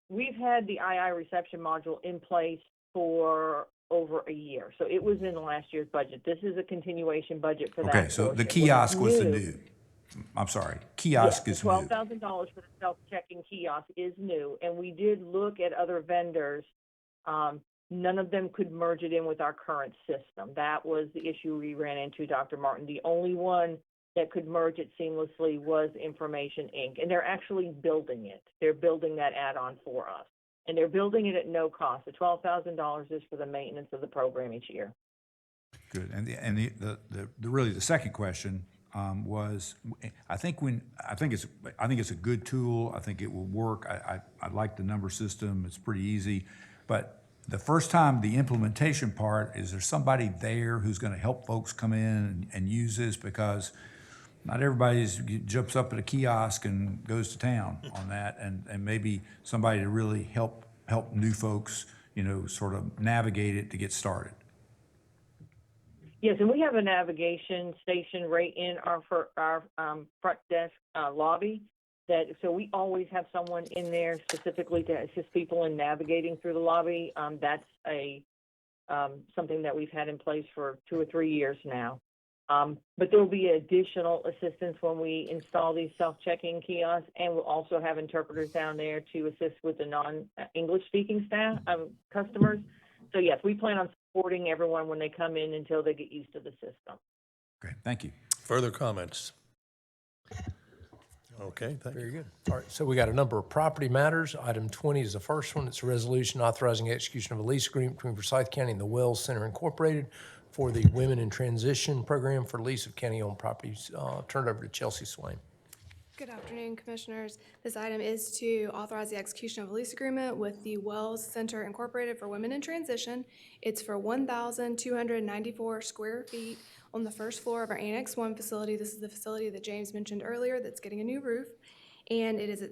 We've had the II reception module in place for over a year, so it was in last year's budget. This is a continuation budget for that. Okay, so the portion. kiosk was the What's new. I'm sorry, kiosk Yes, is the new. $12,000 for the self-checking kiosk is new, and we did look at other vendors. None of them could merge it in with our current system. That was the issue we ran into, Dr. Martin. The only one that could merge it seamlessly was Information Inc., and they're actually building it. They're building that add-on for us, and they're building it at no cost. The $12,000 is for the maintenance of the program each year. Good. And really the second question was, I think it's a good tool. I think it will work. I like the number system. It's pretty easy. But the first time, the implementation part, is there somebody there who's going to help folks come in and use this? Because not everybody jumps up at a kiosk and goes to town on that, and maybe somebody to really help new folks, sort of navigate it to get started. Yes, and we have a navigation station right in our front desk lobby. So we always have someone in there specifically to assist people in navigating through the lobby. That's something that we've had in place for 2 or 3 years now. But there will be additional assistance when we install these self-checking kiosks, and we'll also have interpreters down there to assist with the non-English speaking customers. So yes, we plan on supporting everyone when they come in until they get used to the system. Okay, thank you. Further comments? Okay, thank you. Very good. All right, so we got a number of property matters. Item 20 is the first one. It's a resolution authorizing execution of a lease agreement between Forsyth County and the Wells Center Incorporated for the Women in Transition Program for lease of county-owned properties. Turn it over to Chelsea Swain. Good afternoon, Commissioners. This item is to authorize the execution of a lease agreement with the Wells Center Incorporated for Women in Transition. It's for 1,294 square feet on the first floor of our Annex 1 facility. This is the facility that James mentioned earlier that's getting a new roof. And it is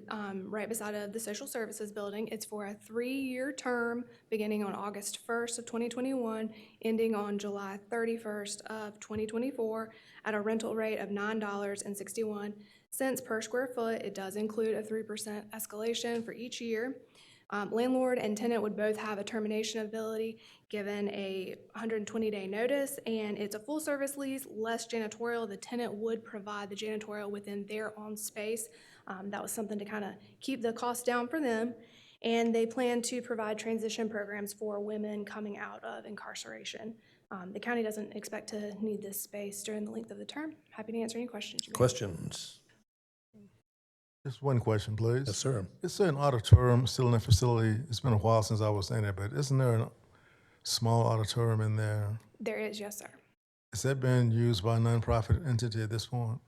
right beside of the Social Services Building. It's for a 3-year term beginning on August 1st of 2021, ending on July 31st of 2024 at a rental rate of $9.61 per square foot. It does include a 3% escalation for each year. Landlord and tenant would both have a termination ability given a 120-day notice, and it's a full-service lease, less janitorial. The tenant would provide the janitorial within their own space. That was something to kind of keep the cost down for them. And they plan to provide transition programs for women coming out of incarceration. The county doesn't expect to need this space during the length of the term. Happy to answer any questions you may have. Questions? Just one question, please. Yes, sir. Is there an auditorium still in the facility? It's been a while since I was in there, but isn't there a small auditorium in there? There is, yes, sir. Has that been used by a nonprofit entity at this point?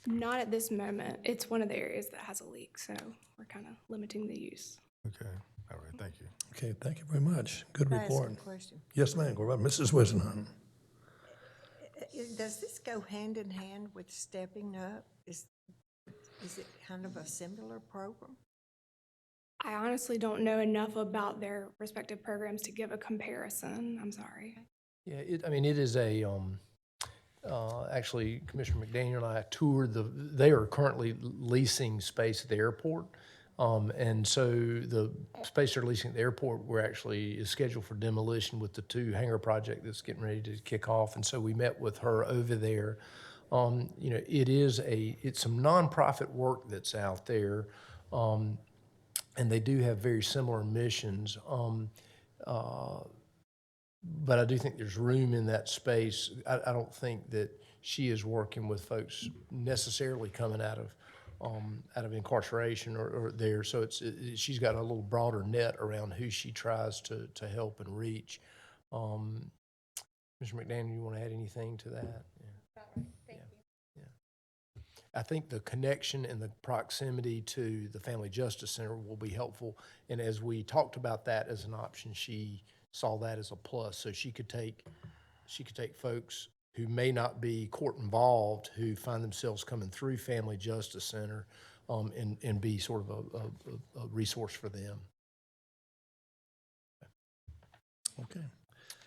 Not at this moment. It's one of the areas that has a leak, so we're kind of limiting the use. Okay, all right, thank you. Okay, thank you very much. Good Can I ask report. a question? Yes, ma'am. What about Mrs. Wisenhunt? Does this go hand in hand with stepping up? Is it kind of a similar program? I honestly don't know enough about their respective programs to give a comparison. I'm sorry. Yeah, it is a, actually, Commissioner McDaniel and I toured they are currently leasing space at the airport. And so the space they're leasing at the airport is scheduled for demolition with the 2 hangar project that's getting ready to kick off. And so we met with her over there. It's some nonprofit work that's out there. And they do have very similar missions. But I do think there's room in that space. I don't think that she is working with folks necessarily coming out of incarceration or there. So she's got a little broader net around who she tries to help and reach. Mr. McDaniel, you want to add anything to that? Yeah. Thank you. I think the connection and the proximity to the Family Justice Center will be helpful. And as we talked about that as an option, she saw that as a plus. So she could take folks who may not be court involved, who find themselves coming through Family Justice Center, and be sort of a resource for them. Okay.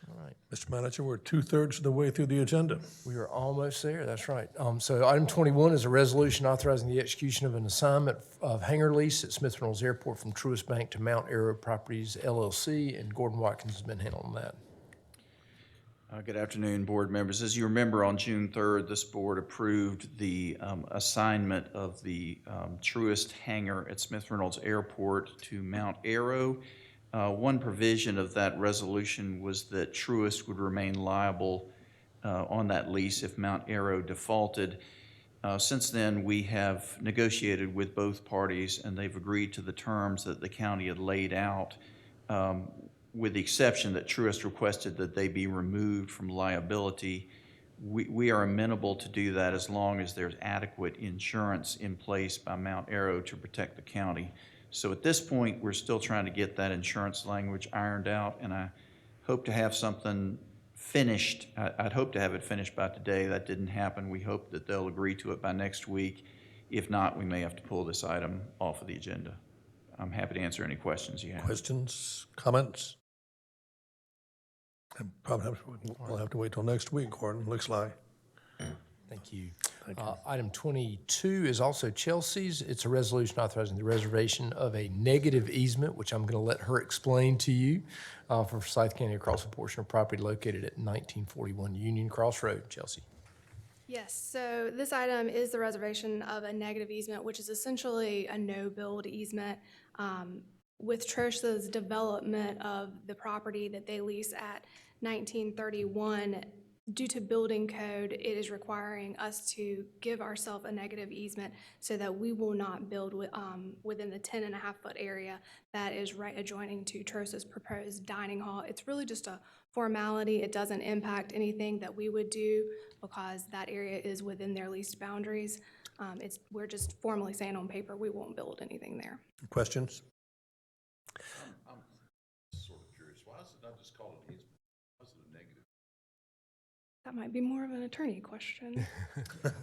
All right. Mr. Manager, we're 2/3 of the way through the agenda. We are almost there, that's right. So item 21 is a resolution authorizing the execution of an assignment of hangar lease at Smith Reynolds Airport from Truist Bank to Mount Arrow Properties LLC, and Gordon Watkins has been handling that. Good afternoon, board members. As you remember, on June 3rd, this board approved the assignment of the Truist hangar at Smith Reynolds Airport to Mount Arrow. One provision of that resolution was that Truist would remain liable on that lease if Mount Arrow defaulted. Since then, we have negotiated with both parties, and they've agreed to the terms that the county had laid out, with the exception that Truist requested that they be removed from liability. We are amenable to do that as long as there's adequate insurance in place by Mount Arrow to protect the county. So at this point, we're still trying to get that insurance language ironed out, and I hope to have something finished. I'd hope to have it finished by today. That didn't happen. We hope that they'll agree to it by next week. If not, we may have to pull this item off of the agenda. I'm happy to answer any questions you have. Questions, comments? We'll have to wait till next week, Gordon, looks like. Thank you. Item 22 is also Chelsea's. It's a resolution authorizing the reservation of a negative easement, which I'm going to let her explain to you, for Forsyth County across a portion of property located at 1941 Union Cross Road. Chelsea. Yes, so this item is the reservation of a negative easement, which is essentially a no-build easement. With Trosha's development of the property that they lease at 1931, due to building code, it is requiring us to give ourselves a negative easement so that we will not build within the 10.5-foot area that is right adjoining to Trosha's proposed dining hall. It's really just a formality. It doesn't impact anything that we would do because that area is within their leased boundaries. We're just formally saying on paper we won't build anything there. Questions? I'm sort of curious. Why is it not just called an easement? Why is it a negative? That might be more of an attorney question.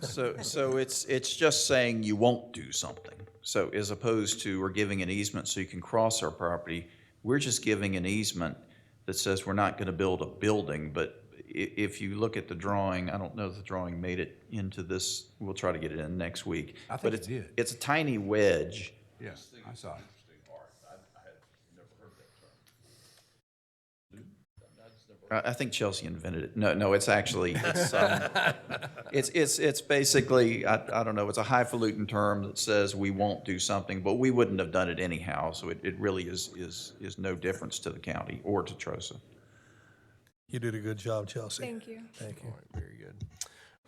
So it's just saying you won't do something. So as opposed to we're giving an easement so you can cross our property, we're just giving an easement that says we're not going to build a building. But if you look at the drawing, I don't know if the drawing made it into this. We'll try to get it in next week. I think but it did. It's a tiny wedge. Yes, I saw it. I think Chelsea invented it. No, it's actually, it's basically, I don't know, it's a highfalutin term that says we won't do something, but we wouldn't have done it anyhow, so it really is no difference to the county or to Trosha. You did a good job, Chelsea. Thank you. Thank you. All right, very good.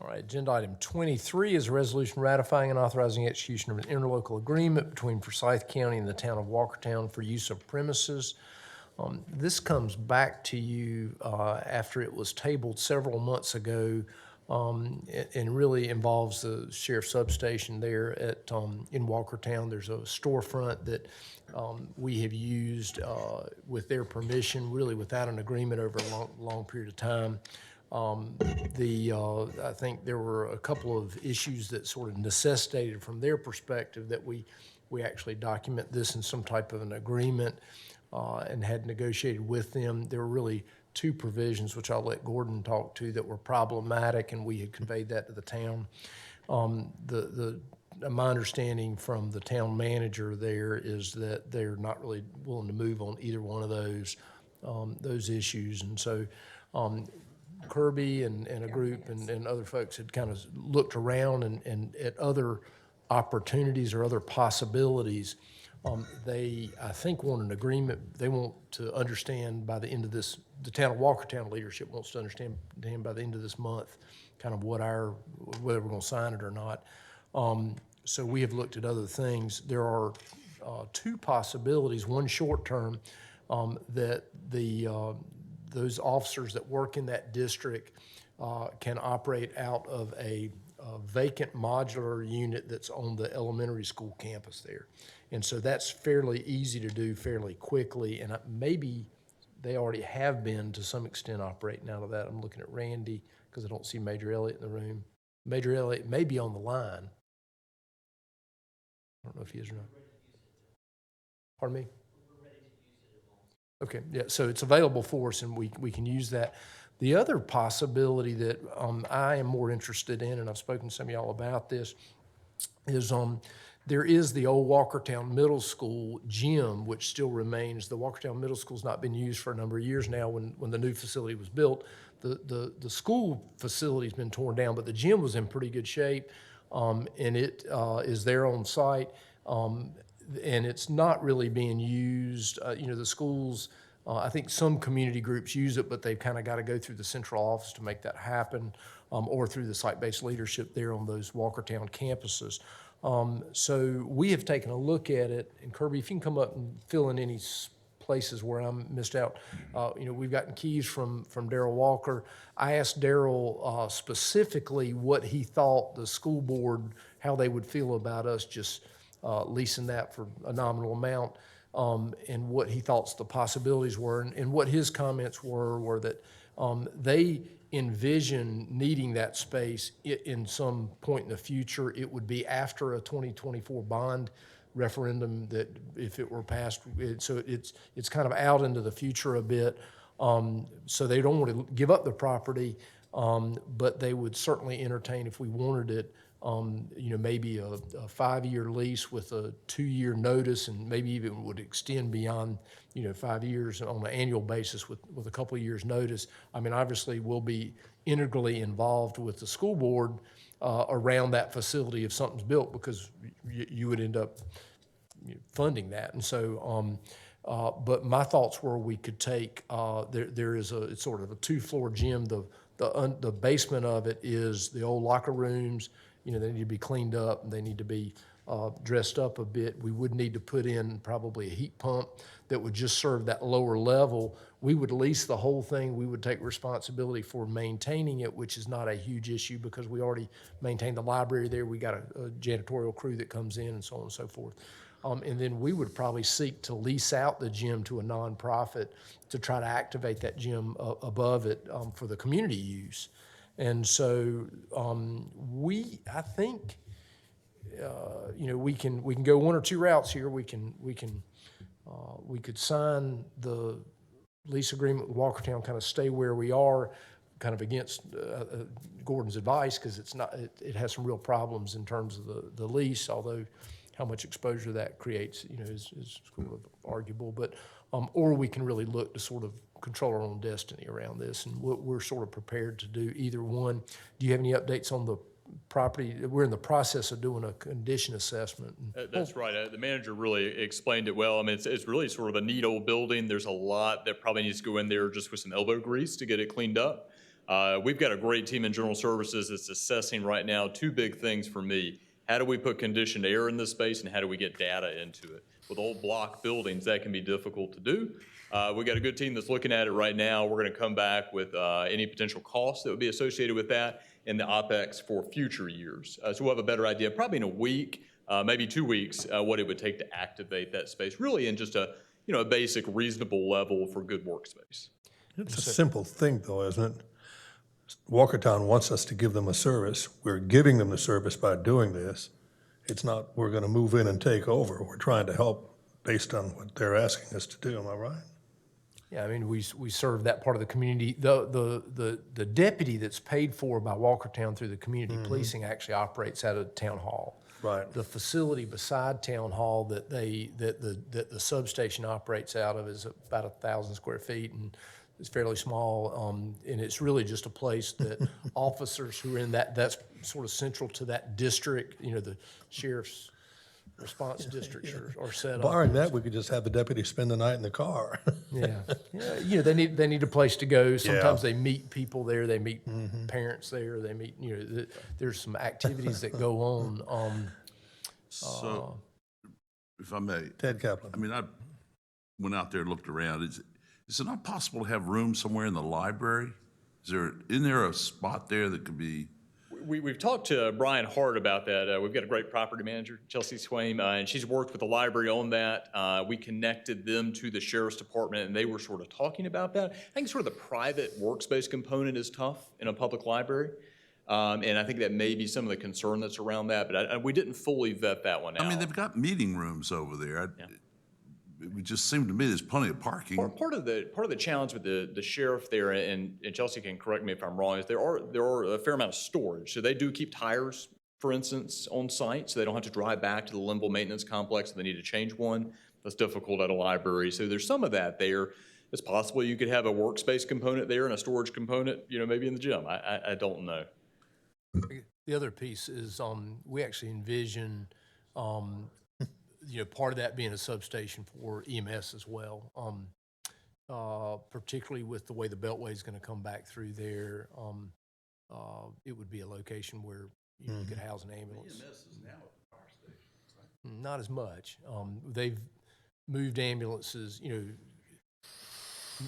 All right, agenda item 23 is a resolution ratifying and authorizing execution of an interlocal agreement between Forsyth County and the town of Walkertown for use of premises. This comes back to you after it was tabled several months ago, and really involves the sheriff's substation there at in Walkertown. There's a storefront that we have used with their permission, really without an agreement over a long period of time. I think there were a couple of issues that sort of necessitated from their perspective that we actually document this in some type of an agreement. And had negotiated with them. There were really two provisions, which I'll let Gordon talk to, that were problematic, and we had conveyed that to the town. My understanding from the town manager there is that they're not really willing to move on either one of those issues. And so Kirby and a group and other folks had kind of looked around and at other opportunities or other possibilities. They, I think, want an agreement. They want to understand by the end of this, the town of Walkertown leadership wants to understand by the end of this month, kind of whether we're going to sign it or not. So we have looked at other things. There are two possibilities. One short term, that those officers that work in that district can operate out of a vacant modular unit that's on the elementary school campus there. And so that's fairly easy to do fairly quickly, and maybe they already have been to some extent operating out of that. I'm looking at Randy because I don't see Major Elliott in the room. Major Elliott may be on the line. I don't know if he is or not. Pardon me? Okay, yeah, so it's available for us and we can use that. The other possibility that I am more interested in, and I've spoken to some of y'all about this, is there is the old Walkertown Middle School gym, which still remains. The Walkertown Middle School's not been used for a number of years now when the new facility was built. The school facility's been torn down, but the gym was in pretty good shape, and it is there on site. And it's not really being used. The schools, I think some community groups use it, but they've kind of got to go through the central office to make that happen, or through the site-based leadership there on those Walkertown campuses. So we have taken a look at it, and Kirby, if you can come up and fill in any places where I'm missed out. We've gotten keys from Darrell Walker. I asked Darrell specifically what he thought the school board, how they would feel about us just leasing that for a nominal amount, and what he thought the possibilities were. And what his comments were that they envision needing that space in some point in the future. It would be after a 2024 bond referendum that if it were passed, so it's kind of out into the future a bit. So they don't want to give up the property, but they would certainly entertain if we wanted it. Maybe a 5-year lease with a 2-year notice, and maybe even would extend beyond, 5 years on an annual basis with a couple of years' notice. I mean, obviously, we'll be integrally involved with the school board around that facility if something's built, because you would end up funding that. And so, but my thoughts were we could take, it's sort of a 2-floor gym. The basement of it is the old locker rooms. They need to be cleaned up, and they need to be dressed up a bit. We would need to put in probably a heat pump that would just serve that lower level. We would lease the whole thing. We would take responsibility for maintaining it, which is not a huge issue because we already maintain the library there. We got a janitorial crew that comes in and so on and so forth. And then we would probably seek to lease out the gym to a nonprofit to try to activate that gym above it for the community use. And so I think we can go one or two routes here. We could sign the lease agreement with Walkertown, kind of stay where we are, kind of against Gordon's advice, because it has some real problems in terms of the lease, although how much exposure that creates, is sort of arguable. But or we can really look to sort of control our own destiny around this, and we're sort of prepared to do either one. Do you have any updates on the property? We're in the process of doing a condition assessment. That's right. The manager really explained it well. I mean, it's really sort of a neat old building. There's a lot that probably needs to go in there just with some elbow grease to get it cleaned up. We've got a great team in general services that's assessing right now 2 big things for me. How do we put conditioned air in this space, and how do we get data into it? With old block buildings, that can be difficult to do. We got a good team that's looking at it right now. We're going to come back with any potential costs that would be associated with that and the OpEx for future years. So we'll have a better idea, probably in a week, maybe 2 weeks, what it would take to activate that space, really in just a basic, reasonable level for good workspace. It's a simple thing, though, isn't it? Walkertown wants us to give them a service. We're giving them the service by doing this. It's not we're going to move in and take over. We're trying to help based on what they're asking us to do. Am I right? Yeah, I mean, we serve that part of the community. The deputy that's paid for by Walkertown through the community policing actually operates out of town hall. Right. The facility beside town hall that the substation operates out of is about 1,000 square feet, and it's fairly small, and it's really just a place that officers who are in that's sort of central to that district, the sheriff's response districts are set up. Barring that, we could just have the deputy spend the night in the car. Yeah, they need a place to go. Sometimes they meet people there. They meet parents there. They meet there's some activities that go on. So, if I may, Ted Kaplan. I mean, I went out there and looked around. Is it not possible to have room somewhere in the library? Isn't there a spot there that could be? We've talked to Brian Hart about that. We've got a great property manager, Chelsea Swaim, and she's worked with the library on that. We connected them to the sheriff's department, and they were sort of talking about that. I think sort of the private workspace component is tough in a public library. And I think that may be some of the concern that's around that, but we didn't fully vet that one out. I mean, they've got meeting rooms over there. It would just seem to me there's plenty of parking. Part of the challenge with the sheriff there, and Chelsea can correct me if I'm wrong, is there are a fair amount of storage. So they do keep tires, for instance, on site, so they don't have to drive back to the Linville Maintenance Complex if they need to change one. That's difficult at a library. So there's some of that there. It's possible you could have a workspace component there and a storage component, maybe in the gym. I don't know. The other piece is we actually envision part of that being a substation for EMS as well, particularly with the way the Beltway is going to come back through there. It would be a location where you could house an ambulance. EMS is now at the fire station. Not as much. They've moved ambulances,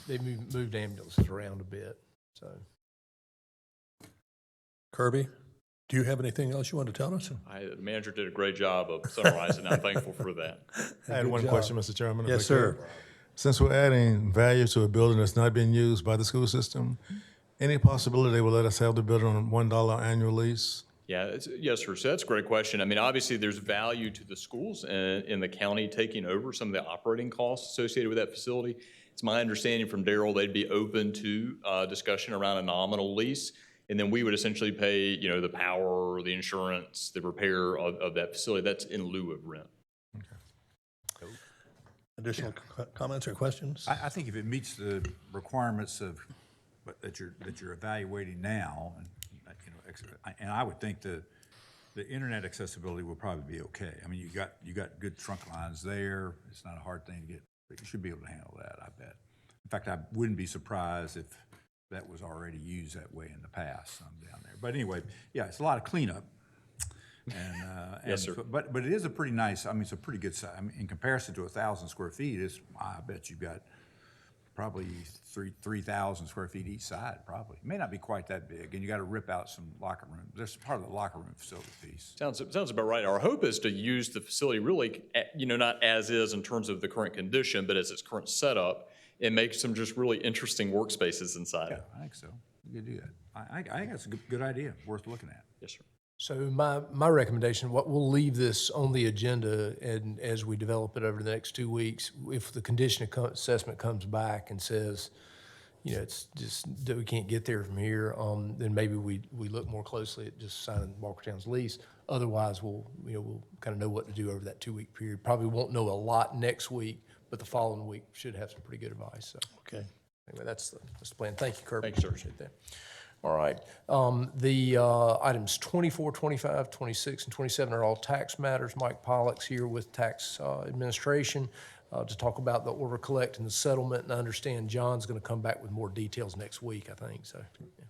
they've moved ambulances around a bit, so. Kirby, do you have anything else you want to tell us? The manager did a great job of summarizing. I'm thankful for that. I had one question, Mr. Chairman. if I Yes, could. sir. Since we're adding value to a building that's not being used by the school system, any possibility they will let us have the building on a $1 annual lease? Yeah, yes, sir. So that's a great question. I mean, obviously, there's value to the schools in the county taking over some of the operating costs associated with that facility. It's my understanding from Darrell, they'd be open to discussion around a nominal lease. And then we would essentially pay, the power, the insurance, the repair of that facility. That's in lieu of rent. Additional comments or questions? I think if it meets the requirements of that you're evaluating now, and I would think the internet accessibility will probably be okay. I mean, you got good trunk lines there. It's not a hard thing to get, but you should be able to handle that, I bet. In fact, I wouldn't be surprised if that was already used that way in the past, down there. But anyway, yeah, it's a lot of cleanup. And, Yes, sir. But it is a pretty nice, it's a pretty good size. I mean, in comparison to 1,000 square feet, I bet you've got probably 3,000 square feet each side, probably. It may not be quite that big, and you got to rip out some locker rooms. There's part of the locker room facility piece. Sounds about right. Our hope is to use the facility really, not as is in terms of the current condition, but as its current setup, and make some just really interesting workspaces inside. Yeah, I think so. You could do that. I think that's a good idea, worth looking at. Yes, sir. So my recommendation, we'll leave this on the agenda, and as we develop it over the next 2 weeks, if the condition assessment comes back and says, it's just that we can't get there from here, then maybe we look more closely at just signing Walkertown's lease. Otherwise, we'll kind of know what to do over that 2 week period. Probably won't know a lot next week, but the following week should have some pretty good advice. So Okay. anyway, that's the plan. Thank you, Kirby. Thank you, sir. Appreciate that. All right. The items 24, 25, 26, and 27 are all tax matters. Mike Pollock's here with Tax Administration to talk about the order collect and the settlement. And I understand John's going to come back with more details next week, I think. So, yeah.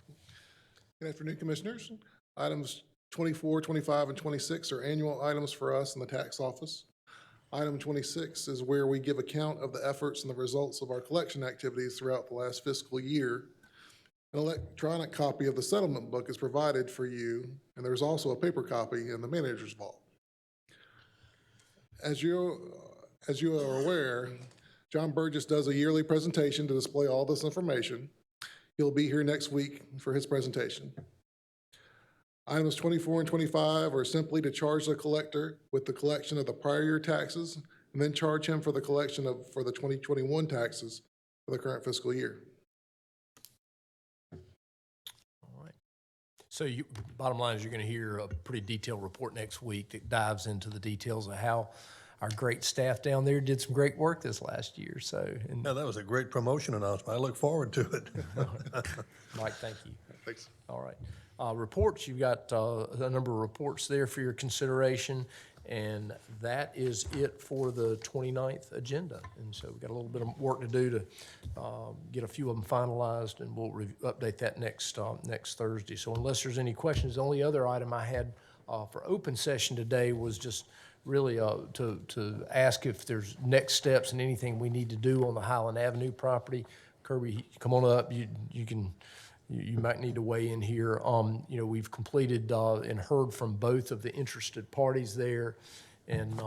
Good afternoon, Commissioners. Items 24, 25, and 26 are annual items for us in the tax office. Item 26 is where we give account of the efforts and the results of our collection activities throughout the last fiscal year. An electronic copy of the settlement book is provided for you, and there's also a paper copy in the manager's vault. As you are aware, John Burgess does a yearly presentation to display all this information. He'll be here next week for his presentation. Items 24 and 25 are simply to charge the collector with the collection of the prior year taxes and then charge him for the collection for the 2021 taxes for the current fiscal year. All right. So bottom line is you're going to hear a pretty detailed report next week that dives into the details of how our great staff down there did some great work this last year. So, No, that was a great promotion announcement. I look forward to it. Mike, thank you. Thanks. All right. Reports, you've got a number of reports there for your consideration, and that is it for the 29th agenda. And so we've got a little bit of work to do to get a few of them finalized, and we'll update that next Thursday. So unless there's any questions, the only other item I had for open session today was just really to ask if there's next steps and anything we need to do on the Highland Avenue property. Kirby, come on up. You might need to weigh in here. We've completed and heard from both of the interested parties there. And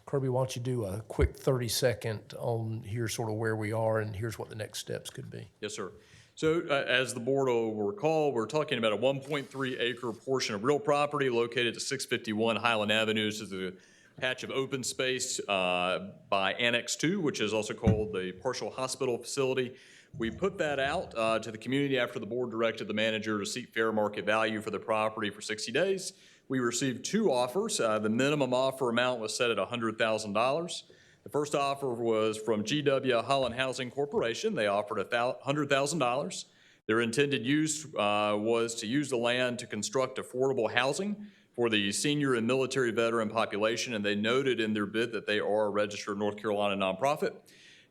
Kirby, why don't you do a quick 30-second on here sort of where we are and here's what the next steps could be. Yes, sir. So as the board will recall, we're talking about a 1.3 acre portion of real property located at 651 Highland Avenue. This is a patch of open space by Annex 2, which is also called the partial hospital facility. We put that out to the community after the board directed the manager to seek fair market value for the property for 60 days. We received 2 offers. The minimum offer amount was set at $100,000. The first offer was from GW Holland Housing Corporation. They offered $100,000. Their intended use was to use the land to construct affordable housing for the senior and military veteran population, and they noted in their bid that they are a registered North Carolina nonprofit.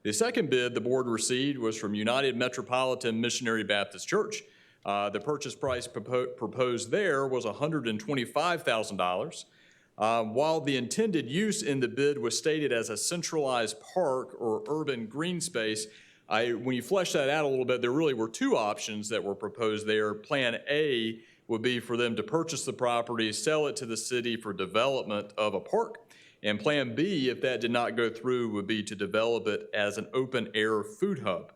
The second bid the board received was from United Metropolitan Missionary Baptist Church. The purchase price proposed there was $125,000. While the intended use in the bid was stated as a centralized park or urban green space, when you flesh that out a little bit, there really were 2 options that were proposed there. Plan A would be for them to purchase the property, sell it to the city for development of a park. And Plan B, if that did not go through, would be to develop it as an open-air food hub.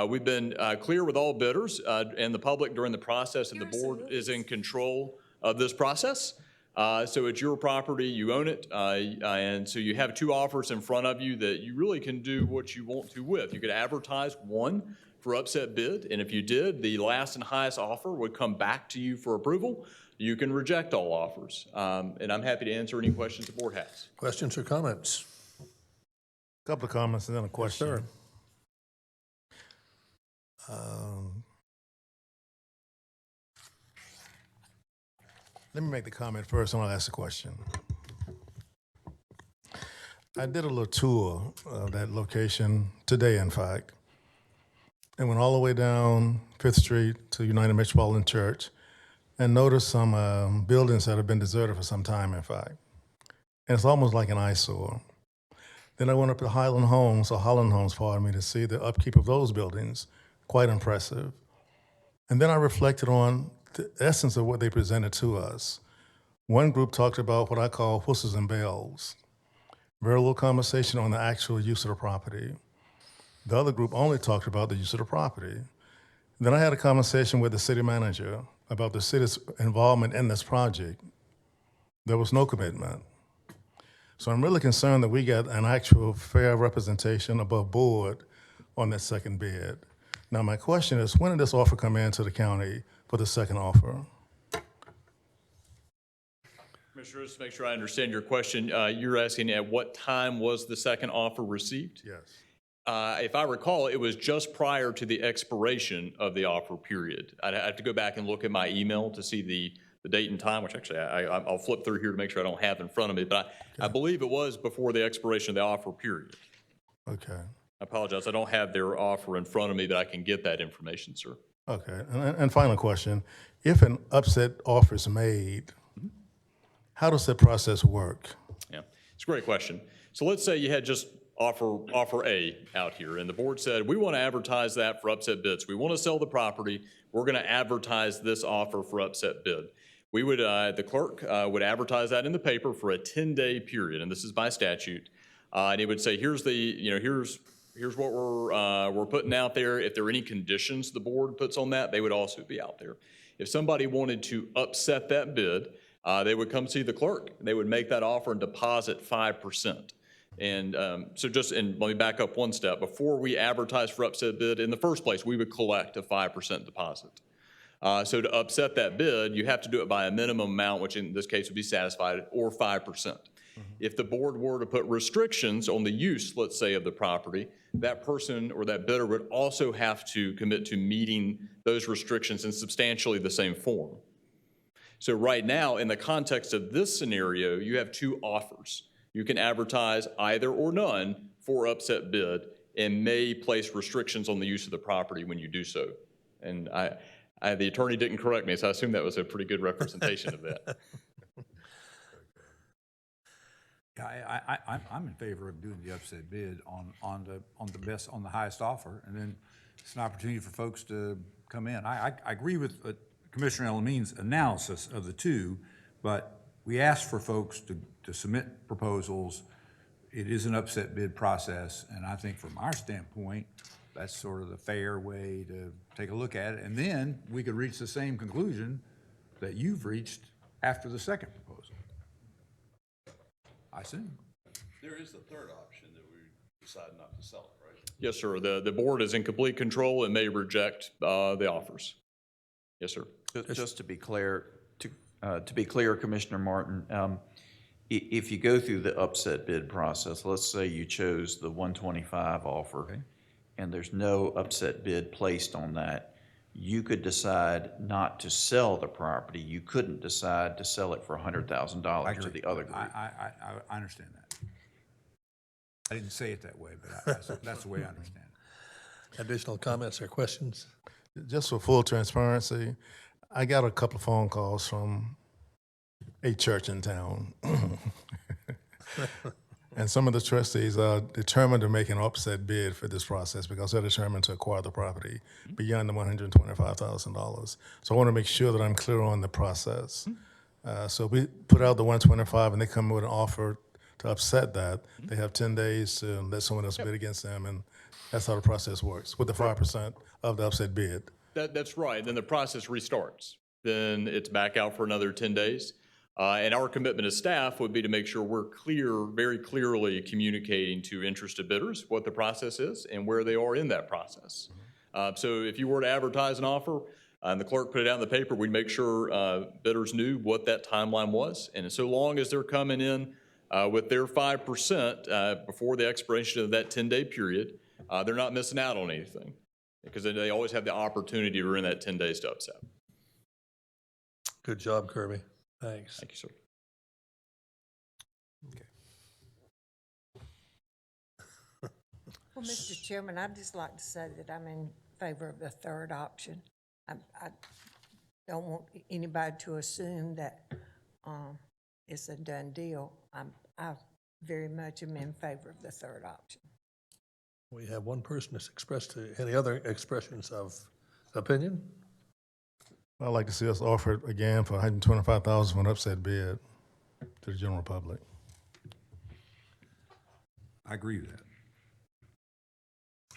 We've been clear with all bidders and the public during the process, and the board is in control of this process. So it's your property, you own it, and so you have 2 offers in front of you that you really can do what you want to with. You could advertise one for upset bid, and if you did, the last and highest offer would come back to you for approval. You can reject all offers, and I'm happy to answer any questions the board has. Questions or comments? Couple of comments and then a question. Sir. Let me make the comment first, and I'll ask the question. I did a little tour of that location today, in fact, and went all the way down 5th Street to United Metropolitan Church and noticed some buildings that have been deserted for some time, in fact. And it's almost like an eyesore. Then I went up to Holland Homes, pardon me, to see the upkeep of those buildings, quite impressive. And then I reflected on the essence of what they presented to us. One group talked about what I call whistles and bells, very little conversation on the actual use of the property. The other group only talked about the use of the property. Then I had a conversation with the city manager about the city's involvement in this project. There was no commitment. So I'm really concerned that we get an actual fair representation above board on that second bid. Now my question is, when did this offer come in to the county for the second offer? Commissioner, just to make sure I understand your question, you're asking at what time was the second offer received? Yes. If I recall, it was just prior to the expiration of the offer period. I'd have to go back and look at my email to see the date and time, which actually I'll flip through here to make sure I don't have it in front of me, but I believe it was before the expiration of the offer period. Okay. I apologize, I don't have their offer in front of me, but I can get that information, sir. Okay, and final question. If an upset offer is made, how does that process work? Yeah, it's a great question. So let's say you had just offer A out here, and the board said, we want to advertise that for upset bids. We want to sell the property. We're going to advertise this offer for upset bid. We would, the clerk would advertise that in the paper for a 10-day period, and this is by statute. And it would say, here's what we're putting out there. If there are any conditions the board puts on that, they would also be out there. If somebody wanted to upset that bid, they would come see the clerk. They would make that offer and deposit 5%. And and let me back up one step. Before we advertise for upset bid, in the first place, we would collect a 5% deposit. So to upset that bid, you have to do it by a minimum amount, which in this case would be satisfied, or 5%. If the board were to put restrictions on the use, let's say, of the property, that person or that bidder would also have to commit to meeting those restrictions in substantially the same form. So right now, in the context of this scenario, you have 2 offers. You can advertise either or none for upset bid and may place restrictions on the use of the property when you do so. And the attorney didn't correct me, so I assume that was a pretty good representation of that. Yeah, I'm in favor of doing the upset bid on the highest offer, and then it's an opportunity for folks to come in. I agree with Commissioner Elameen's analysis of the 2, but we asked for folks to submit proposals. It is an upset bid process, and I think from our standpoint, That's sort of the fair way to take a look at it. And then we could reach the same conclusion that you've reached after the second proposal. I assume. There is the third option that we decide not to sell it, right? Yes, sir. The board is in complete control and may reject the offers. Yes, sir. Just to be clear, Commissioner Martin, if you go through the upset bid process, let's say you chose the 125 offer, and there's no upset bid placed on that, you could decide not to sell the property. You couldn't decide to sell it for $100,000 to the other group. I understand that. I didn't say it that way, but that's the way I understand it. Additional comments or questions? Just for full transparency, I got a couple of phone calls from a church in town. And some of the trustees are determined to make an upset bid for this process because they're determined to acquire the property beyond the $125,000. So I want to make sure that I'm clear on the process. So we put out the 125 and they come with an offer to upset that. They have 10 days to let someone else bid against them, and that's how the process works, with the 5% of the upset bid. That's right. Then the process restarts. Then it's back out for another 10 days. And our commitment as staff would be to make sure we're clear, very clearly communicating to interested bidders what the process is and where they are in that process. So if you were to advertise an offer and the clerk put it out in the paper, we'd make sure bidders knew what that timeline was. And so long as they're coming in with their 5% before the expiration of that 10-day period, they're not missing out on anything because they always have the opportunity during that 10 days to upset. Good job, Kirby. Thanks. Thank you, sir. Well, Mr. Chairman, I'd just like to say that I'm in favor of the third option. I don't want anybody to assume that it's a done deal. I very much am in favor of the third option. We have one person that's expressed any other expressions of opinion? I'd like to see us offered again for $125,000 for an upset bid to the general public. I agree with that.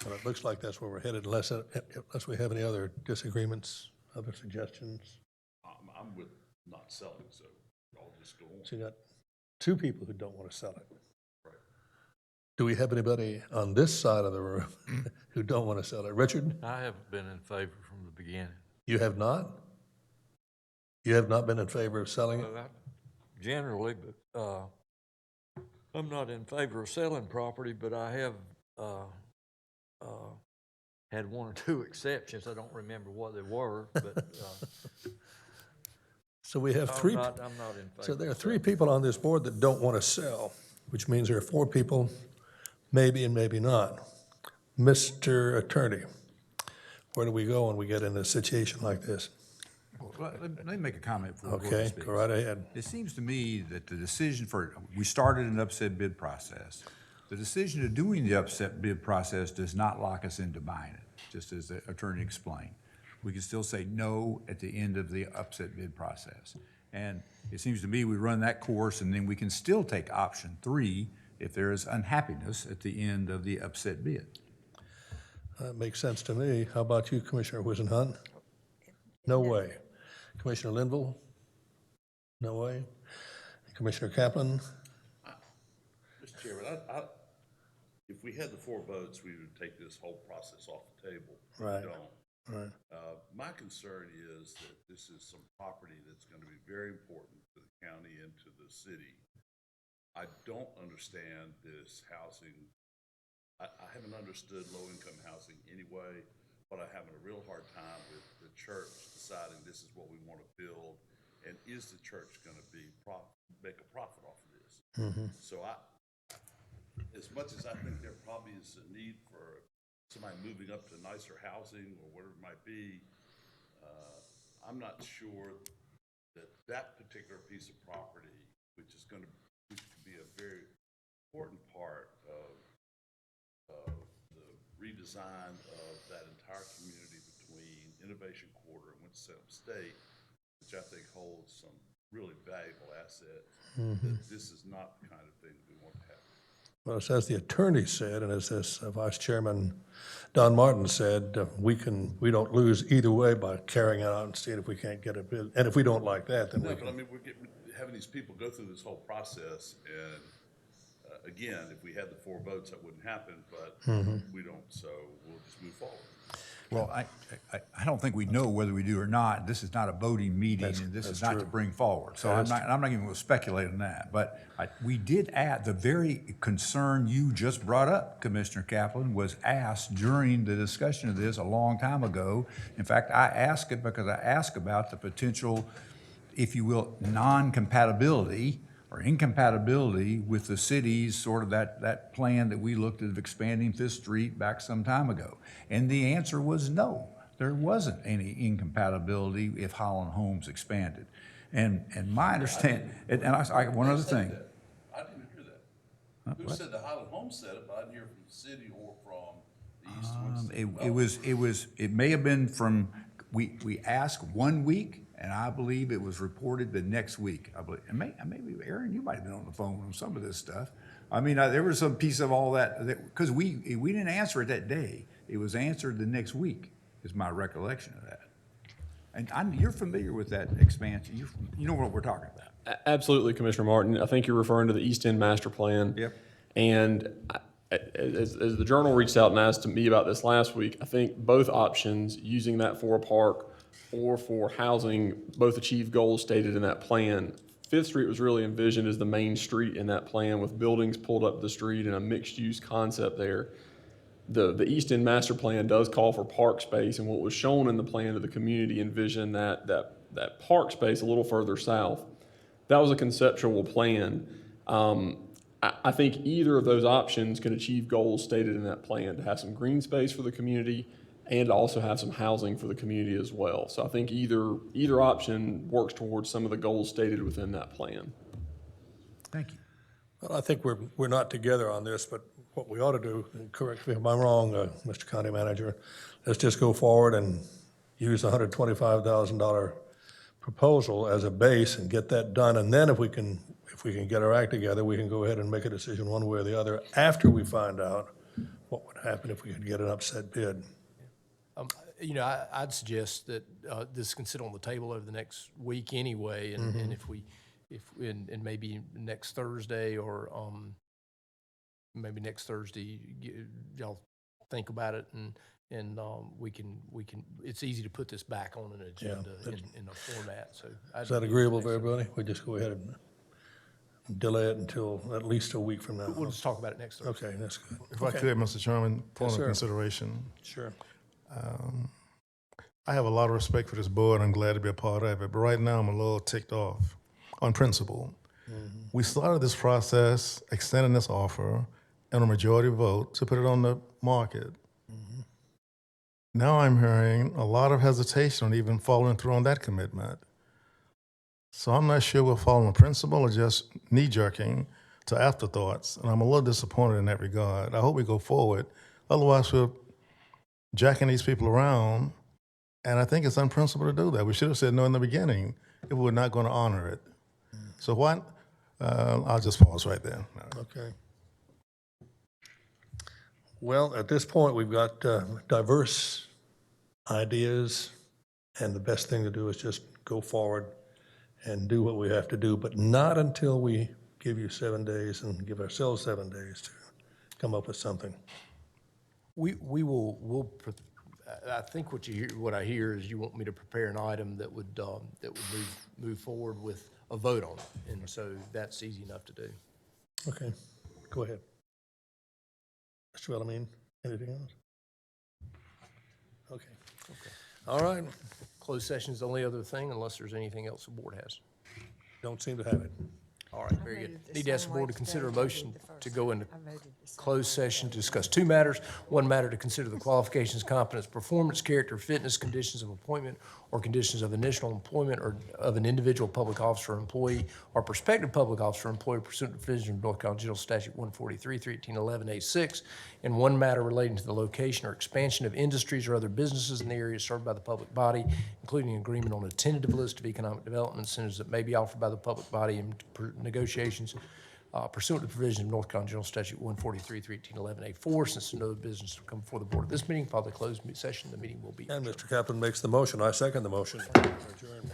Well, it looks like that's where we're headed, unless we have any other disagreements, other suggestions. I'm with not selling, so I'll just go on. So you got two people who don't want to sell it. Right. Do we have anybody on this side of the room who don't want to sell it? Richard? I haven't been in favor from the beginning. You have not? You have not been in favor of selling it? Generally, but I'm not in favor of selling property, but I have had one or two exceptions. I don't remember what they were, but so we have three. I'm not in favor. So there are three people on this board that don't want to sell, which means there are four people, maybe and maybe not. Mr. Attorney, where do we go when we get in a situation like this? Well, let me make a comment before Okay, go right ahead. It seems to me that the decision we started an upset bid process. The decision of doing the upset bid process does not lock us into buying it, just as the attorney explained. We can still say no at the end of the upset bid process. And it seems to me we run that course and then we can still take option 3 if there is unhappiness at the end of the upset bid. That makes sense to me. How about you, Commissioner Whisenhunt? No way. Commissioner Linville? No way. Commissioner Kaplan? Mr. Chairman, if we had the 4 votes, we would take this whole process off the table. Right. We don't. Right. My concern is that this is some property that's going to be very important to the county and to the city. I don't understand this housing. I haven't understood low-income housing anyway, but I'm having a real hard time with the church deciding this is what we want to build, and is the church going to make a profit off of this? Mm-hmm. So as much as I think there probably is a need for somebody moving up to nicer housing or whatever it might be, I'm not sure that that particular piece of property, which could be a very important part of the redesign of that entire community between Innovation Quarter and Winston-Salem State, which I think holds some really valuable assets, that this is not the kind of thing that we want to have. Well, it's as the attorney said, and as this Vice Chairman Don Martin said, we don't lose either way by carrying it out and seeing if we can't get a bid. And if we don't like that, then No, we but I can. mean, having these people go through this whole process, and again, if we had the 4 votes, that wouldn't happen, but we don't, so we'll just move forward. Well, I don't think we know whether we do or not. This is not a voting meeting, and this is not to bring forward. So I'm not even going to speculate on that. But we did add, the very concern you just brought up, Commissioner Kaplan, was asked during the discussion of this a long time ago. In fact, I asked it because I asked about the potential, if you will, non-compatibility or incompatibility with the city's sort of that plan that we looked at of expanding Fifth Street back some time ago. And the answer was no. There wasn't any incompatibility if Holland Homes expanded. And my understanding, one other thing. I didn't hear that. Who said the Highland Homes said it, but I didn't hear from the city or from the East. It may have been from, we asked 1 week, and I believe it was reported the next week. I believe, and maybe Aaron, you might have been on the phone on some of this stuff. I mean, there was some piece of all that, because we didn't answer it that day. It was answered the next week, is my recollection of that. And you're familiar with that expansion. You know what we're talking about. Absolutely, Commissioner Martin. I think you're referring to the East End Master Plan. Yep. And as the Journal reached out and asked me about this last week, I think both options, using that for a park or for housing, both achieve goals stated in that plan. Fifth Street was really envisioned as the main street in that plan with buildings pulled up the street and a mixed-use concept there. The East End Master Plan does call for park space, and what was shown in the plan to the community envisioned that park space a little further south. That was a conceptual plan. I think either of those options can achieve goals stated in that plan, to have some green space for the community and also have some housing for the community as well. So I think either option works towards some of the goals stated within that plan. Thank you. Well, I think we're not together on this, but what we ought to do, and correct me if I'm wrong, Mr. County Manager, let's just go forward and use the $125,000 proposal as a base and get that done. And then if we can get our act together, we can go ahead and make a decision one way or the other after we find out what would happen if we could get an upset bid. I'd suggest that this can sit on the table over the next week anyway, and and maybe next Thursday or maybe next Thursday, y'all think about it, and we can. It's easy to put this back on an agenda in a format. So is that agreeable for everybody? We just go ahead and delay it until at least a week from now. We'll just talk about it next Thursday. Okay, that's good. If I could, Mr. Chairman, point of consideration. Sure. I have a lot of respect for this board. I'm glad to be a part of it. But right now, I'm a little ticked off on principle. We started this process, extending this offer, and a majority vote to put it on the market. Now I'm hearing a lot of hesitation on even following through on that commitment. So I'm not sure we're following principle or just knee-jerking to afterthoughts, and I'm a little disappointed in that regard. I hope we go forward. Otherwise, we're jacking these people around, and I think it's unprincipled to do that. We should have said no in the beginning if we were not going to honor it. So what? I'll just pause right there. Okay. Well, at this point, we've got diverse ideas, and the best thing to do is just go forward and do what we have to do, but not until we give you 7 days and give ourselves 7 days to come up with something. I think what I hear is you want me to prepare an item that would move forward with a vote on it, and so that's easy enough to do. Okay, go ahead. Mr. Bellarmine, anything else? Okay. All right. Closed session is the only other thing, unless there's anything else the board has. Don't seem to have it. All right, very good. Need to ask the board to consider a motion to go into closed session to discuss 2 matters. 1 matter to consider the qualifications, competence, performance, character, fitness, conditions of appointment, or conditions of initial employment or of an individual public officer or employee or prospective public officer or employee pursuant to provision of North Carolina General Statute 143, 311A6, and 1 matter relating to the location or expansion of industries or other businesses in the area served by the public body, including agreement on a tentative list of economic development incentives that may be offered by the public body in negotiations pursuant to the provision of North Carolina General Statute 143, 31811A4. Since no business will come before the board at this meeting, following the closed session, the meeting will be And adjourned. Mr. Kaplan makes the motion. I second the motion. Adjourned.